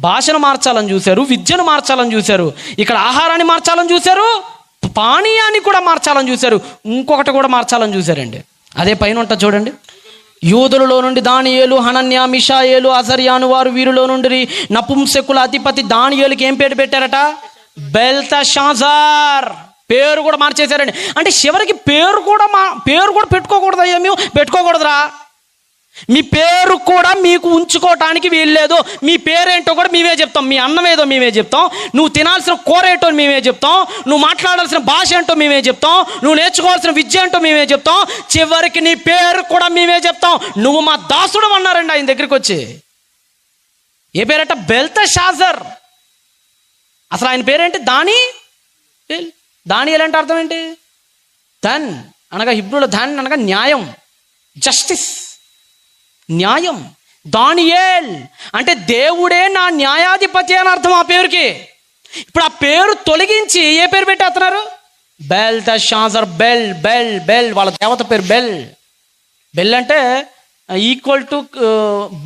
భాషను మార్చాలని చూశారు, విద్యను మార్చాలని చూశారు, ఇక్కడ ఆహారాన్ని మార్చాలని చూశారు, పానీయాన్ని కూడా మార్చాలని చూశారు, ఇంకొకటి కూడా మార్చాలని చూశారండి. అదే పైన ఉంటుంది చూడండి. యూదులలో నుండి దానియేలు, హనన్యా, మిషాయేలు, అజర్యాను వారు వీరిలో నుండి నపుంసకుల అధిపతి దానియేలుకి ఏం పేరు పెట్టారట? బెల్తషాజర్. పేరు కూడా మార్చేశారండి. అంటే చివరికి పేరు కూడా పెట్టుకోకూడదయ్యా, మేము పెట్టుకోకూడదురా. మీ పేరు కూడా మీకు ఉంచుకోవటానికి వీల్లేదు. మీ పేరేంటో కూడా మేమే చెప్తాం, మీ అన్నం ఏదో మేమే చెప్తాం, నువ్వు తినాల్సిన కూర ఏంటో మేమే చెప్తాం, నువ్వు మాట్లాడాల్సిన భాష ఏంటో మేమే చెప్తాం, నువ్వు నేర్చుకోవాల్సిన విద్య ఏంటో మేమే చెప్తాం, చివరికి నీ పేరు కూడా మేమే చెప్తాం. నువ్వు మా దాసుడు అన్నారండి ఆయన దగ్గరికి వచ్చి. ఏ పేరట? బెల్తెషాజర్. అసలు ఆయన పేరేంటి? దానియేల్ అంటే అర్థం ఏంటి? ధన్ అనగా హిబ్రూలో ధన్ అనగా న్యాయం, జస్టిస్, న్యాయం. దానియేల్ అంటే దేవుడే నా న్యాయాధిపతి అని అర్థం ఆ పేరుకి. ఇప్పుడు ఆ పేరు తొలగించి ఏ పేరు పెట్టేస్తున్నారు? బెల్తెషాజర్. బెల్ బెల్ బెల్, వాళ్ళ దేవత పేరు బెల్. బెల్ అంటే ఈక్వల్ టు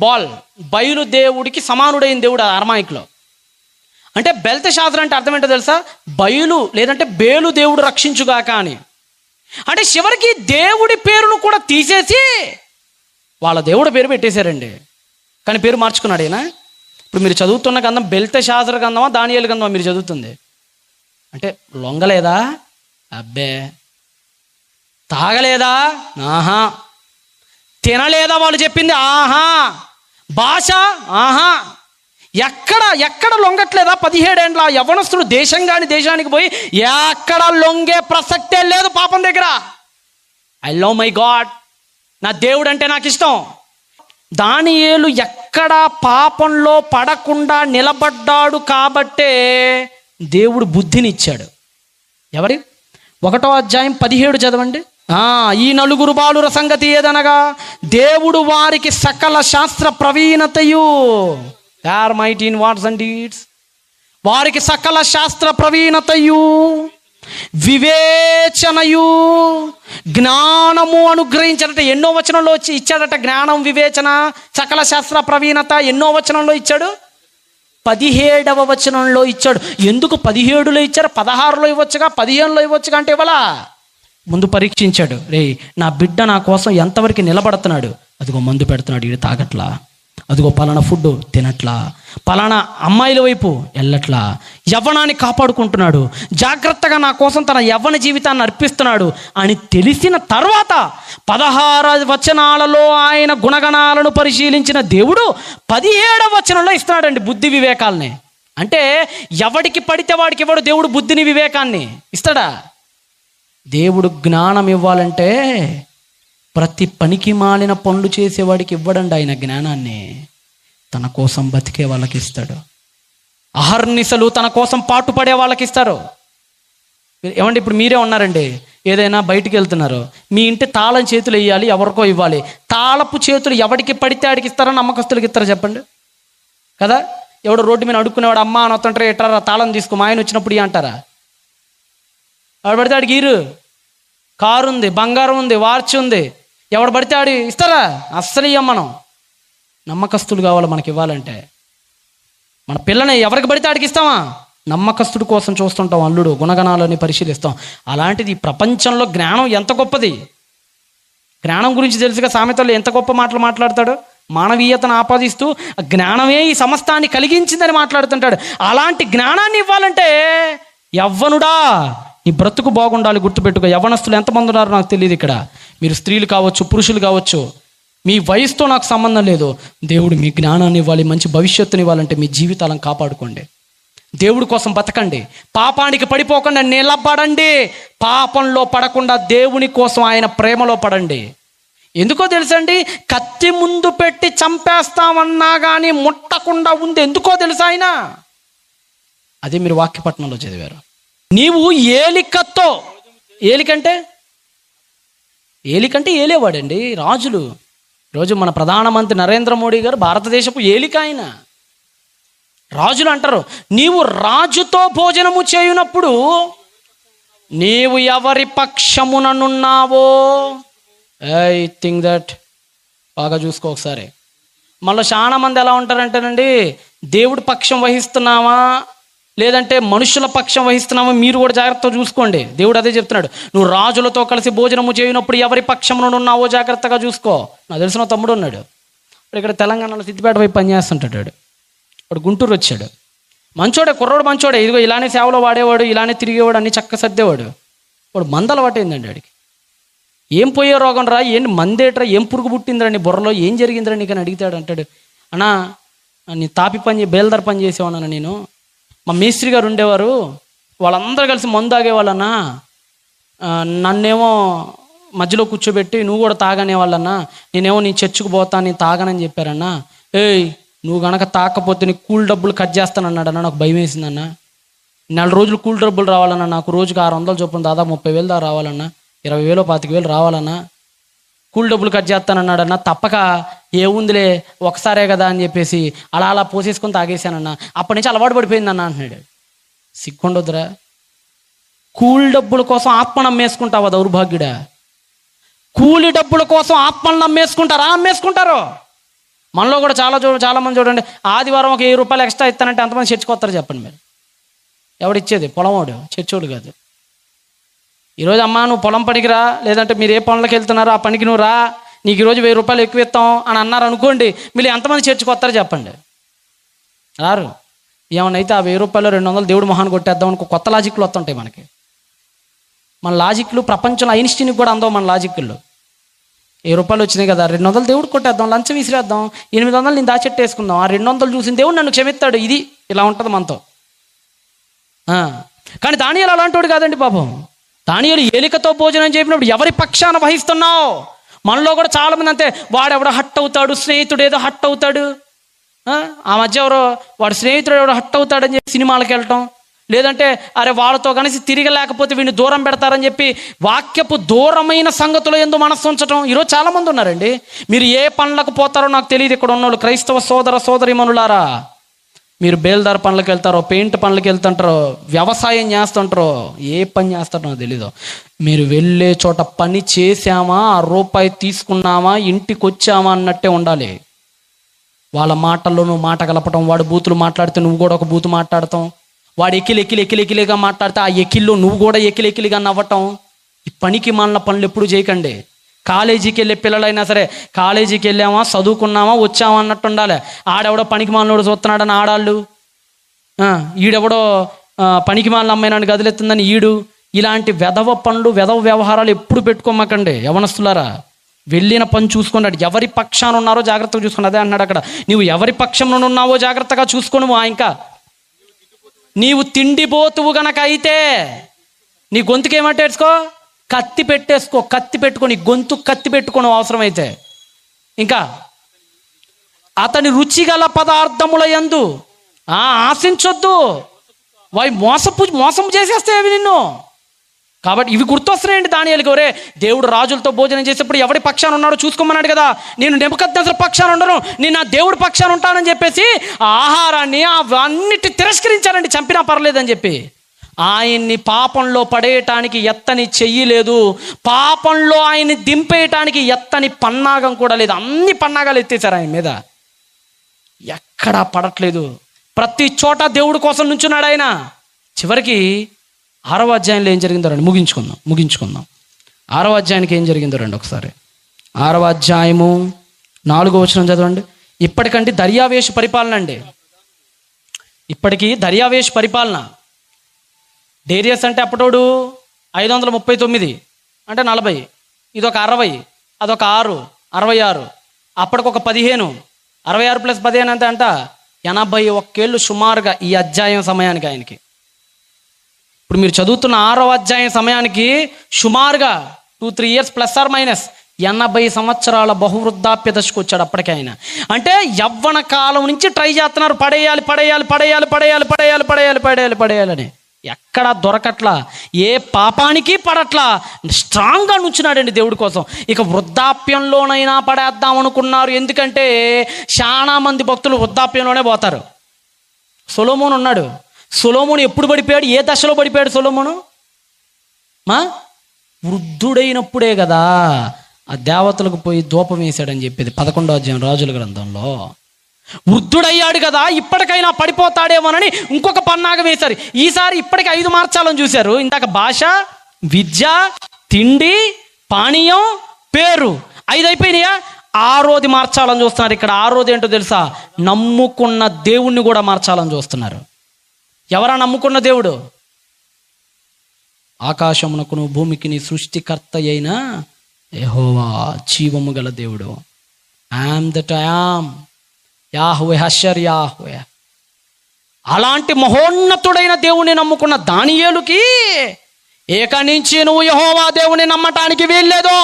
బాల్, బయలు దేవుడికి సమానుడైన దేవుడు అరమాయిక్లో. అంటే బెల్తెషాజర్ అంటే అర్థం ఏంటో తెలుసా? బయలు లేదంటే బేలు దేవుడు రక్షించుగాక అని. అంటే చివరికి దేవుడి పేరును కూడా తీసేసి వాళ్ళ దేవుడి పేరు పెట్టేశారండి. కానీ పేరు మార్చుకున్నాడు ఈయన. ఇప్పుడు మీరు చదువుతున్న గ్రంథం బెల్తెషాజర్ గ్రంథమా దానియేలు గ్రంథమా మీరు చదువుతుంది? అంటే లొంగలేదా? అబ్బే. తాగలేదా? ఆహా. తినలేదా వాళ్ళు చెప్పింది? ఆహా. భాష? ఆహా. ఎక్కడ లొంగట్లేదా? 17 ఏండ్ల యవ్వనస్తుడు దేశం కాని దేశానికి పోయి ఎక్కడ లొంగే ప్రసక్తే లేదు పాపం దగ్గర. ఐ లవ్ మై గాడ్, నా దేవుడు అంటే నాకు ఇష్టం. దానియేలు ఎక్కడ పాపంలో పడకుండా నిలబడ్డాడు కాబట్టే దేవుడు బుద్ధినిచ్చాడు. ఎవరి? 1వ అధ్యాయం 17 చదవండి. ఈ నలుగురు బాలుర సంగతి ఏదనగా దేవుడు వారికి సకల శాస్త్ర ప్రవీణతయు, they are mighty in words and deeds, వారికి సకల శాస్త్ర ప్రవీణతయు, వివేచనయు, జ్ఞానము అనుగ్రహించాడట. ఎన్నో వచనంలో వచ్చి ఇచ్చాడట జ్ఞానం, వివేచన, సకల శాస్త్ర ప్రవీణత. ఎన్నో వచనంలో ఇచ్చాడు? 17వ వచనంలో ఇచ్చాడు. ఎందుకు 17లో ఇచ్చారు? 16లో ఇవ్వచ్చుగా, 15లో ఇవ్వచ్చుగా. అంటే ఇవ్వలా. ముందు పరీక్షించాడు. రే నా బిడ్డ నా కోసం ఎంతవరకు నిలబడుతున్నాడు. అదిగో మందు పెడుతున్నాడు, ఇది తాగట్లా. అదిగో పలానా ఫుడ్ తినట్లా, పలానా అమ్మాయిల వైపు వెళ్ళట్లా, యవ్వనాన్ని కాపాడుకుంటున్నాడు, జాగ్రత్తగా నా కోసం తన యవ్వన జీవితాన్ని అర్పిస్తున్నాడు అని తెలిసిన తర్వాత 16 వచనాలలో ఆయన గుణగణాలను పరిశీలించిన దేవుడు 17వ వచనంలో ఇస్తున్నాడండి బుద్ధి వివేకాలని. అంటే ఎవడికి పడితే వాడికి ఇవ్వడు దేవుడు బుద్ధిని వివేకాన్ని. ఇస్తాడా? దేవుడు జ్ఞానం ఇవ్వాలంటే ప్రతి పనికి మాలిన పనులు చేసేవాడికి ఇవ్వడండి ఆయన జ్ఞానాన్ని. తన కోసం బతికే వాళ్ళకి ఇస్తాడు. అహర్నిశలు తన కోసం పాటుపడే వాళ్ళకి ఇస్తారు. ఏమండి, ఇప్పుడు మీరే ఉన్నారండి, ఏదైనా బయటికి వెళ్తున్నారు, మీ ఇంటి తాళం చేతులు వేయాలి, ఎవరికో ఇవ్వాలి. తాళపు చేతులు ఎవడికి పడితే ఆడికి ఇస్తారా? నమ్మకస్తులకి ఇస్తారా చెప్పండి కదా? ఎవడు రోడ్డు మీద అడుక్కునేవాడు అమ్మ అని వస్తుంటారు, ఎట్టారా తాళం తీసుకో మా ఆయన వచ్చినప్పుడు ఇవి అంటారా? ఎవడు పడితే ఆడికి ఈరు. కారు ఉంది, బంగారం ఉంది, వాచ్ ఉంది, ఎవడు పడితే ఆడి ఇస్తారా? అస్సలు ఇవ్వం మనం. నమ్మకస్తులు కావాలి మనకి ఇవ్వాలంటే. మన పిల్లని ఎవరికి పడితే ఆడికి ఇస్తామా? నమ్మకస్తుడి కోసం చూస్తుంటాం, అల్లుడు గుణగణాలని పరిశీలిస్తాం. అలాంటిది ఈ ప్రపంచంలో జ్ఞానం ఎంత గొప్పది. జ్ఞానం గురించి తెలుసుగా సామెతల్లో ఎంత గొప్ప మాటలు మాట్లాడతాడు. మానవీయతను ఆపాదిస్తూ జ్ఞానమే ఈ సమస్తాన్ని కలిగించిందని మాట్లాడుతుంటాడు. అలాంటి జ్ఞానాన్ని ఇవ్వాలంటే యవ్వనుడా నీ బ్రతుకు బాగుండాలి. గుర్తుపెట్టుకో. యవ్వనస్తులు ఎంతమంది ఉన్నారో నాకు తెలియదు ఇక్కడ. మీరు స్త్రీలు కావచ్చు, పురుషులు కావచ్చు, మీ వయసుతో నాకు సంబంధం లేదు. దేవుడు మీ జ్ఞానాన్ని ఇవ్వాలి, మంచి భవిష్యత్తుని ఇవ్వాలంటే మీ జీవితాలను కాపాడుకోండి. దేవుడి కోసం బతకండి. పాపానికి పడిపోకుండా నిలబడండి. పాపంలో పడకుండా దేవుని కోసం ఆయన ప్రేమలో పడండి. ఎందుకో తెలుసండి, కత్తి ముందు పెట్టి చంపేస్తామన్నా కానీ ముట్టకుండా ఉంది. ఎందుకో తెలుసా ఆయన? అదే మీరు వాక్యపట్నంలో చదివారు. నీవు ఏలికతో, ఏలికంటే ఏలేవాడండి రాజులు. ఈరోజు మన ప్రధానమంత్రి నరేంద్ర మోడీ గారు భారతదేశపు ఏలిక ఆయన. రాజులు అంటారు నీవు రాజుతో భోజనము చేయునప్పుడు నీవు ఎవరి పక్షముననున్నావో. ఐ థింక్ దట్ బాగా చూసుకో ఒకసారి. మళ్ళీ చాలా మంది ఎలా ఉంటారంటేనండి, దేవుడి పక్షం వహిస్తున్నావా లేదంటే మనుషుల పక్షం వహిస్తున్నామో మీరు కూడా జాగ్రత్తగా చూసుకోండి. దేవుడు అదే చెప్తున్నాడు. నువ్వు రాజులతో కలిసి భోజనము చేయనప్పుడు ఎవరి పక్షమున ఉన్నావో జాగ్రత్తగా చూసుకో. నాకు తెలిసిన తమ్ముడు ఉన్నాడు, ఇప్పుడు ఇక్కడ తెలంగాణలో సిద్దిపేట వైపు పనిచేస్తుంటాడు. వాడు గుంటూరు వచ్చాడు. మంచోడే, కుర్రోడు మంచోడే. ఇదిగో ఇలానే సేవలో వాడేవాడు, ఇలానే తిరిగేవాడు, అన్ని చక్క సర్దేవాడు. వాడు మందల వాటైందండి వాడికి. ఏం పోయే రోగం రా, ఏంటి మందేట్రా, ఏం పురుగు పుట్టిందిరా నీ బుర్రలో, ఏం జరిగిందిరా నీకు అని అడిగితాడు. అంటాడు, అన్నా నీ తాపి పని బేల్దార్ పని చేసేవాళ్ళన్నా నేను. మా మేస్త్రి గారు ఉండేవారు, వాళ్ళందరూ కలిసి మందు తాగేవాళ్ళన్నా, నన్నేమో మధ్యలో కూర్చోబెట్టి నువ్వు కూడా తాగనేవాళ్ళన్నా, నేనేమో నీ చర్చికి పోతాను నేను తాగనని చెప్పారన్నా. ఏయ్ నువ్వు గనక తాకపోతే నీ కూల్ డబ్బులు కట్ చేస్తానన్నాడన్నా. నాకు భయం వేసిందన్నా. 4 రోజులు కూల్ డబ్బులు రావాలన్నా, నాకు రోజుకి 600 చొప్పున దాదాపు 30,000 దాకా రావాలన్నా, 20,000 25,000 రావాలన్నా. కూల్ డబ్బులు కట్ చేస్తానన్నాడన్నా. తప్పక ఏముందిలే ఒకసారే కదా అని చెప్పేసి అలా పోసేసుకొని తాగేశానన్నా. అప్పటి నుంచి అలవాటు పడిపోయిందన్నా అంటున్నాడు. సిగ్గుండొద్దురా, కూల్ డబ్బుల కోసం ఆత్మను అమ్మేసుకుంటావా దౌర్భాగ్యుడా? కూలి డబ్బుల కోసం ఆత్మలను అమ్మేసుకుంటారా? అమ్మేసుకుంటారు. మనలో కూడా చాలా మంది చూడండి, ఆదివారం ఒక 1000 రూపాయలు ఎక్స్ట్రా ఇస్తానంటే ఎంతమంది చర్చికొస్తారు చెప్పండి మీరు? ఎవడిచ్చేది? పొలమోడు, చర్చోడు కాదు. ఈరోజు అమ్మా నువ్వు పొలం పనికి రా, లేదంటే మీరు ఏ పనులకు వెళ్తున్నారో ఆ పనికి నువ్వు రా, నీకు ఈరోజు 1000 రూపాయలు ఎక్కువ ఇస్తాం అని అన్నారు అనుకోండి, మీరు ఎంతమంది చర్చికొస్తారు చెప్పండి? రారు. ఏమన్నైతే ఆ 1000 రూపాయలు 200 దేవుడు మొహాన్ని కొట్టేద్దాం అనుకో, కొత్త లాజిక్లు వస్తుంటాయి మనకి. మన లాజిక్లు ప్రపంచంలో ఐన్స్టీన్కి కూడా అందవు మన లాజిక్లు. 1000 రూపాయలు వచ్చినాయి కదా, 200 దేవుడు కొట్టేద్దాం, లంచం విసిరేద్దాం, 800 నేను దాచెట్టేసుకుందాం, ఆ 200 చూసిన దేవుడు నన్ను క్షమిస్తాడు. ఇది ఇలా ఉంటుంది మనతో. కానీ దానియేలు అలాంటోడు కాదండి పాపం. దానియేలు ఏలికతో భోజనం చెప్పినప్పుడు ఎవరి పక్షాన వహిస్తున్నావు? మనలో కూడా చాలామంది అంతే, వాడెవడో హట్ అవుతాడు, స్నేహితుడు ఏదో హట్ అవుతాడు. ఆ మధ్య ఎవరో వాడు స్నేహితుడు ఎవడో హట్ అవుతాడని చెప్పి సినిమాలకు వెళ్ళటం, లేదంటే అరే వాళ్ళతో కలిసి తిరగలేకపోతే వీడిని దూరం పెడతారని చెప్పి వాక్యపు దూరమైన సంగతులు ఎందు మనస్సు ఉంచటం. ఈరోజు చాలామంది ఉన్నారండి. మీరు ఏ పనులకు పోతారో నాకు తెలియదు. ఇక్కడ ఉన్నోళ్ళు క్రైస్తవ సోదర సోదరీమణులారా, మీరు బేల్దార్ పనులకు వెళ్తారో, పెయింట్ పనులకు వెళ్తుంటారో, వ్యవసాయం చేస్తుంటారో, ఏ పని చేస్తారో నాకు తెలీదు. మీరు వెళ్ళే చోట పని చేసామా, ఆ రూపాయి తీసుకున్నామా, ఇంటికి వచ్చామా అన్నట్టే ఉండాలి. వాళ్ళ మాటల్లో నువ్వు మాట కలపటం, వాడు బూతులు మాట్లాడితే నువ్వు కూడా ఒక బూతు మాట్లాడటం, వాడు ఎకిలిగా మాట్లాడితే ఆ ఎకిల్లో నువ్వు కూడా ఎకిలిగా నవ్వటం. ఈ పనికి మాలిన పనులు ఎప్పుడు చేయకండి. కాలేజీకి వెళ్ళే పిల్లలైనా సరే, కాలేజీకి వెళ్ళామా, చదువుకున్నామా, వచ్చామా అన్నట్టు ఉండాలి. ఆడెవడో పనికి మాలినోడు చూస్తున్నాడని ఆడాళ్ళు, ఈడెవడో పనికి మాలిన అమ్మాయి నన్ను గదిలెత్తుందని ఈడు, ఇలాంటి వెధవ పనులు వెధవ వ్యవహారాలు ఎప్పుడు పెట్టుకోమాకండి యవనస్తులారా. వెళ్ళిన పని చూసుకోండి. ఎవరి పక్షాన ఉన్నారో జాగ్రత్తగా చూసుకోండి. అదే అన్నాడు అక్కడ, నువ్వు ఎవరి పక్షంలో ఉన్నావో జాగ్రత్తగా చూసుకోను. ఇంకా నీవు తిండిపోతువు గనక అయితే నీ గొంతుకు ఏమంటేసుకో, కత్తి పెట్టేసుకో, కత్తి పెట్టుకో, నీ గొంతు కత్తి పెట్టుకోను అవసరమైతే. ఇంకా అతని రుచిగల పదార్థముల యందు ఆశించొద్దు, వాయి మోసం చేసేస్తాయి అవి నిన్ను. కాబట్టి ఇవి గుర్తొస్తున్నాయండి దానియేలుకి. ఒరే దేవుడు రాజులతో భోజనం చేసేప్పుడు ఎవరి పక్షాన ఉన్నాడో చూసుకోమన్నాడు కదా. నేను నెబుకద్నెజరు పక్షాన ఉండను, నేను నా దేవుడి పక్షాన ఉంటానని చెప్పేసి ఆ ఆహారాన్ని అవన్నిటి తిరస్కరించారండి. చంపినా పర్లేదని చెప్పి ఆయన్ని పాపంలో పడేయటానికి ఎత్తని చెయ్యి లేదు, పాపంలో ఆయన్ని దింపేయటానికి ఎత్తని పన్నాగం కూడా లేదు. అన్ని పన్నాగాలు ఎత్తేసారు ఆయన మీద, ఎక్కడా పడట్లేదు. ప్రతి చోట దేవుడి కోసం నుంచున్నాడు ఆయన. చివరికి 6వ అధ్యాయంలో ఏం జరిగిందో రండి, ముగించుకుందాం. 6వ అధ్యాయానికి ఏం జరిగిందో రండి ఒకసారి. 6వ అధ్యాయము 4వ వచనం చదవండి. ఇప్పటికంటే దర్యావేషు పరిపాలన అండి. ఇప్పటికీ దర్యావేషు పరిపాలన. డేరియస్ అంటే అప్పటోడు 539 అంటే 40, ఇదొక 60, అదొక 6, 66, అప్పటికొక 15, 66 + 15 అంతే అంట 81 ఏళ్ళు సుమారుగా ఈ అధ్యాయం సమయానికి ఆయనకి. ఇప్పుడు మీరు చదువుతున్న 6వ అధ్యాయం సమయానికి సుమారుగా 2-3 ఇయర్స్ ± 80 సంవత్సరాల బహువృద్ధాప్య దశకు వచ్చాడు అప్పటికే ఆయన. అంటే యవ్వన కాలం నుంచి ట్రై చేస్తున్నారు, పడేయాలని. ఎక్కడా దొరకట్లా, ఏ పాపానికి పడట్లా, స్ట్రాంగ్గా నుంచున్నాడండి దేవుడి కోసం. ఇక వృద్ధాప్యంలోనైనా పడేద్దాం అనుకున్నారు. ఎందుకంటే చాలా మంది భక్తులు వృద్ధాప్యంలోనే పోతారు. సొలొమోను ఉన్నాడు. సొలొమోను ఎప్పుడు పడిపోయాడు? ఏ దశలో పడిపోయాడు సొలొమోను? వృద్ధుడైనప్పుడే కదా ఆ దేవతలకు పోయి ధూపం వేశాడని చెప్పేది 11వ అధ్యాయం రాజుల గ్రంథంలో. వృద్ధుడయ్యాడు కదా, ఇప్పటికైనా పడిపోతాడేమోనని ఇంకొక పన్నాగం వేశారు. ఈసారి ఇప్పటికి 5 మార్చాలని చూశారు. ఇందాక భాష, విద్య, తిండి, పానీయం, పేరు 5 అయిపోయినాయా? 6వది మార్చాలని చూస్తున్నారు. ఇక్కడ 6వది ఏంటో తెలుసా? నమ్ముకున్న దేవుణ్ణి కూడా మార్చాలని చూస్తున్నారు. ఎవరా నమ్ముకున్న దేవుడు? ఆకాశమునకును భూమికి నీ సృష్టికర్త అయిన యెహోవా జీవము గల దేవుడు. ఐయామ్ దట్ ఐయామ్, యాహ్వే హషర్ యాహ్వే. అలాంటి మహోన్నతుడైన దేవుని నమ్ముకున్న దానియేలుకి ఇక నుంచి నువ్వు యెహోవా దేవుని నమ్మటానికి వీల్లేదు.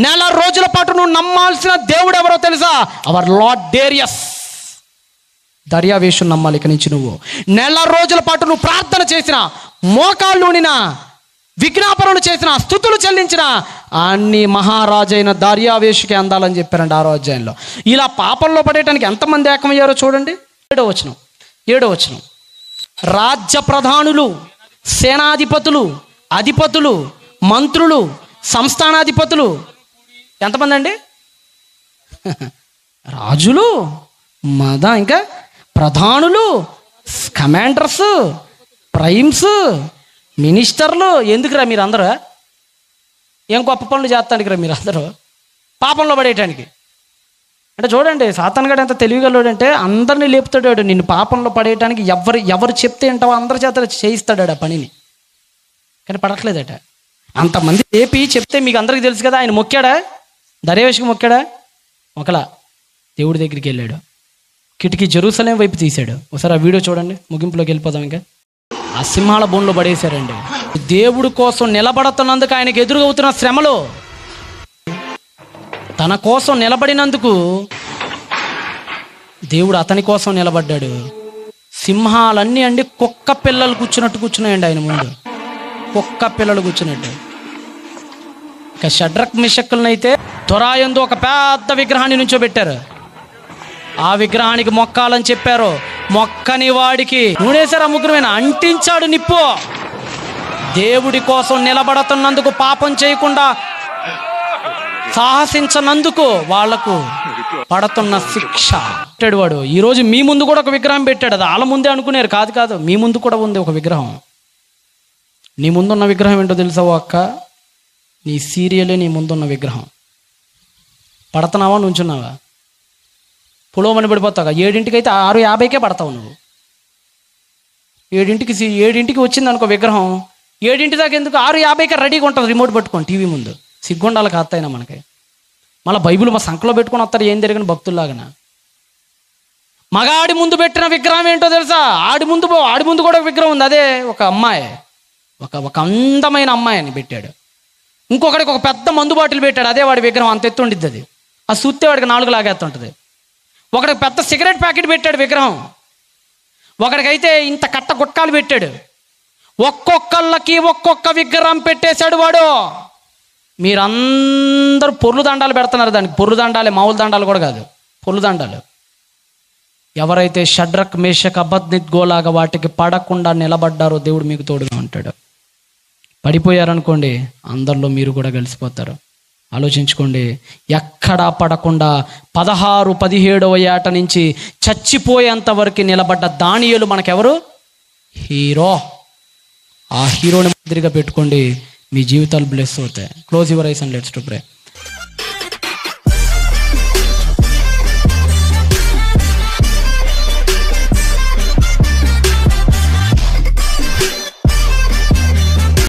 4 రోజుల పాటు నువ్వు నమ్మాల్సిన దేవుడు ఎవరో తెలుసా? Our Lord Darius. దర్యావేషుని నమ్మాలి ఇక నుంచి నువ్వు. 4 రోజుల పాటు నువ్వు ప్రార్థన చేసిన, మోకాళ్ళునినా, విజ్ఞాపనలు చేసిన, స్తుతులు చెల్లించిన అన్ని మహారాజైన దర్యావేషుకి అందాలని చెప్పారండి 6వ అధ్యాయంలో. ఇలా పాపంలో పడేయడానికి ఎంతమంది ఏకమయ్యారో చూడండి. 7వ వచనం. రాజ్య ప్రధానులు, సేనాధిపతులు, అధిపతులు, మంత్రులు, సంస్థానాధిపతులు ఎంతమంది అండి? రాజులు, ఇంకా ప్రధానులు, కమాండర్స్, ప్రైమ్స్, మినిస్టర్లు. ఎందుకురా మీరు అందరూ? ఏం గొప్ప పనులు చేస్తానికి రా మీరు అందరూ పాపంలో పడేయటానికి? అంటే చూడండి, సాతానుగాడు ఎంత తెలివిగలడంటే అందరినీ లేపుతాడు. నిన్ను పాపంలో పడేయటానికి ఎవరు చెప్తే ఏంటావో అందరి చేత చేయిస్తాడు ఆ పనిని. కానీ పడట్లేదట. అంతమంది లేపి చెప్తే మీకు అందరికీ తెలుసు కదా, ఆయన మొక్కాడా? దర్యావేషుకి మొక్కాడా? ఒకలా దేవుడి దగ్గరికి వెళ్ళాడు, కిటికీ జెరూసలేం వైపు తీశాడు. ఒకసారి ఆ వీడియో చూడండి, ముగింపులోకి వెళ్ళిపోదాం. ఇంకా ఆ సింహాల బోన్లో పడేశారండి. దేవుడి కోసం నిలబడుతున్నందుకు ఆయనకు ఎదురవుతున్న శ్రమలు, తన కోసం నిలబడినందుకు దేవుడు అతని కోసం నిలబడ్డాడు. సింహాలన్నీ అండి కుక్క పిల్లలు కూర్చున్నాయండి ఆయన ముందు. కుక్క పిల్లలు కూర్చున్నట్టు. ఇక షడ్రక్ మిషక్కులనైతే త్వరాయందు ఒక పెద్ద విగ్రహాన్ని నుంచోబెట్టారు. ఆ విగ్రహానికి మొక్కాలని చెప్పారు. మొక్కని వాడికి నూనెసారు. ఆ ముగ్గురమైన అంటించాడు నిప్పు. దేవుడి కోసం నిలబడుతున్నందుకు, పాపం చేయకుండా సాహసించనందుకు వాళ్లకు పడుతున్న శిక్ష పెట్టాడు వాడు. ఈరోజు మీ ముందు కూడా ఒక విగ్రహం పెట్టాడు. అది వాళ్ళ ముందే అనుకునేరు. కాదు, మీ ముందు కూడా ఉంది ఒక విగ్రహం. నీ ముందున్న విగ్రహం ఏంటో తెలుసా అక్క? నీ సీరియలే నీ ముందున్న విగ్రహం. పడుతున్నావా, నుంచున్నావా? పులోమని పడిపోతావు. 7ంటికి అయితే 6:50కే పడతావు నువ్వు. 7ంటికి వచ్చింది అనుకో విగ్రహం. 7ంటి దాకా ఎందుకు? 6:50కే రెడీగా ఉంటుంది రిమోట్ పట్టుకొని టీవీ ముందు. సిగ్గుండాలి కాస్తైనా మనకి. మళ్ళీ బైబిల్ మా సంకలో పెట్టుకొని వస్తారు ఏం జరిగిన భక్తుల్లాగా. మగాడి ముందు పెట్టిన విగ్రహం ఏంటో తెలుసా? ఆడి ముందు కూడా విగ్రహం ఉంది. అదే ఒక అమ్మాయి, ఒక అందమైన అమ్మాయిని పెట్టాడు. ఇంకొకడికి ఒక పెద్ద మందు బాటిల్ పెట్టాడు. అదే వాడి విగ్రహం. అంత ఎత్తు ఉండిద్ది అది. ఆ సుత్తే వాడికి 4 లాగేస్తుంటుంది. ఒకడికి పెద్ద సిగరెట్ ప్యాకెట్ పెట్టాడు విగ్రహం. ఒకడికైతే ఇంత కట్ట గుట్కాలు పెట్టాడు. ఒక్కొక్కళ్ళకి ఒక్కొక్క విగ్రహం పెట్టేశాడు వాడు. మీరందరూ పొర్లు దండాలు పెడుతున్నారు దానికి. పొర్లు దండాలే, మామూలు దండాలు కూడా కాదు, పొర్లు దండాలు. ఎవరైతే షడ్రక్ మేషక్ అబద్నిద్గోలాగా వాటికి పడకుండా నిలబడ్డారో దేవుడు మీకు తోడుగా ఉంటాడు. పడిపోయారనుకోండి, అందరిలో మీరు కూడా కలిసిపోతారు. ఆలోచించుకోండి. ఎక్కడా పడకుండా 16, 17వ ఏట నుంచి చచ్చిపోయేంత వరకు నిలబడ్డ దానియేలు మనకెవరు? హీరో. ఆ హీరోని మాదిరిగా పెట్టుకోండి, మీ జీవితాలు బ్లెస్ అవుతాయి. Close your eyes and let's to pray.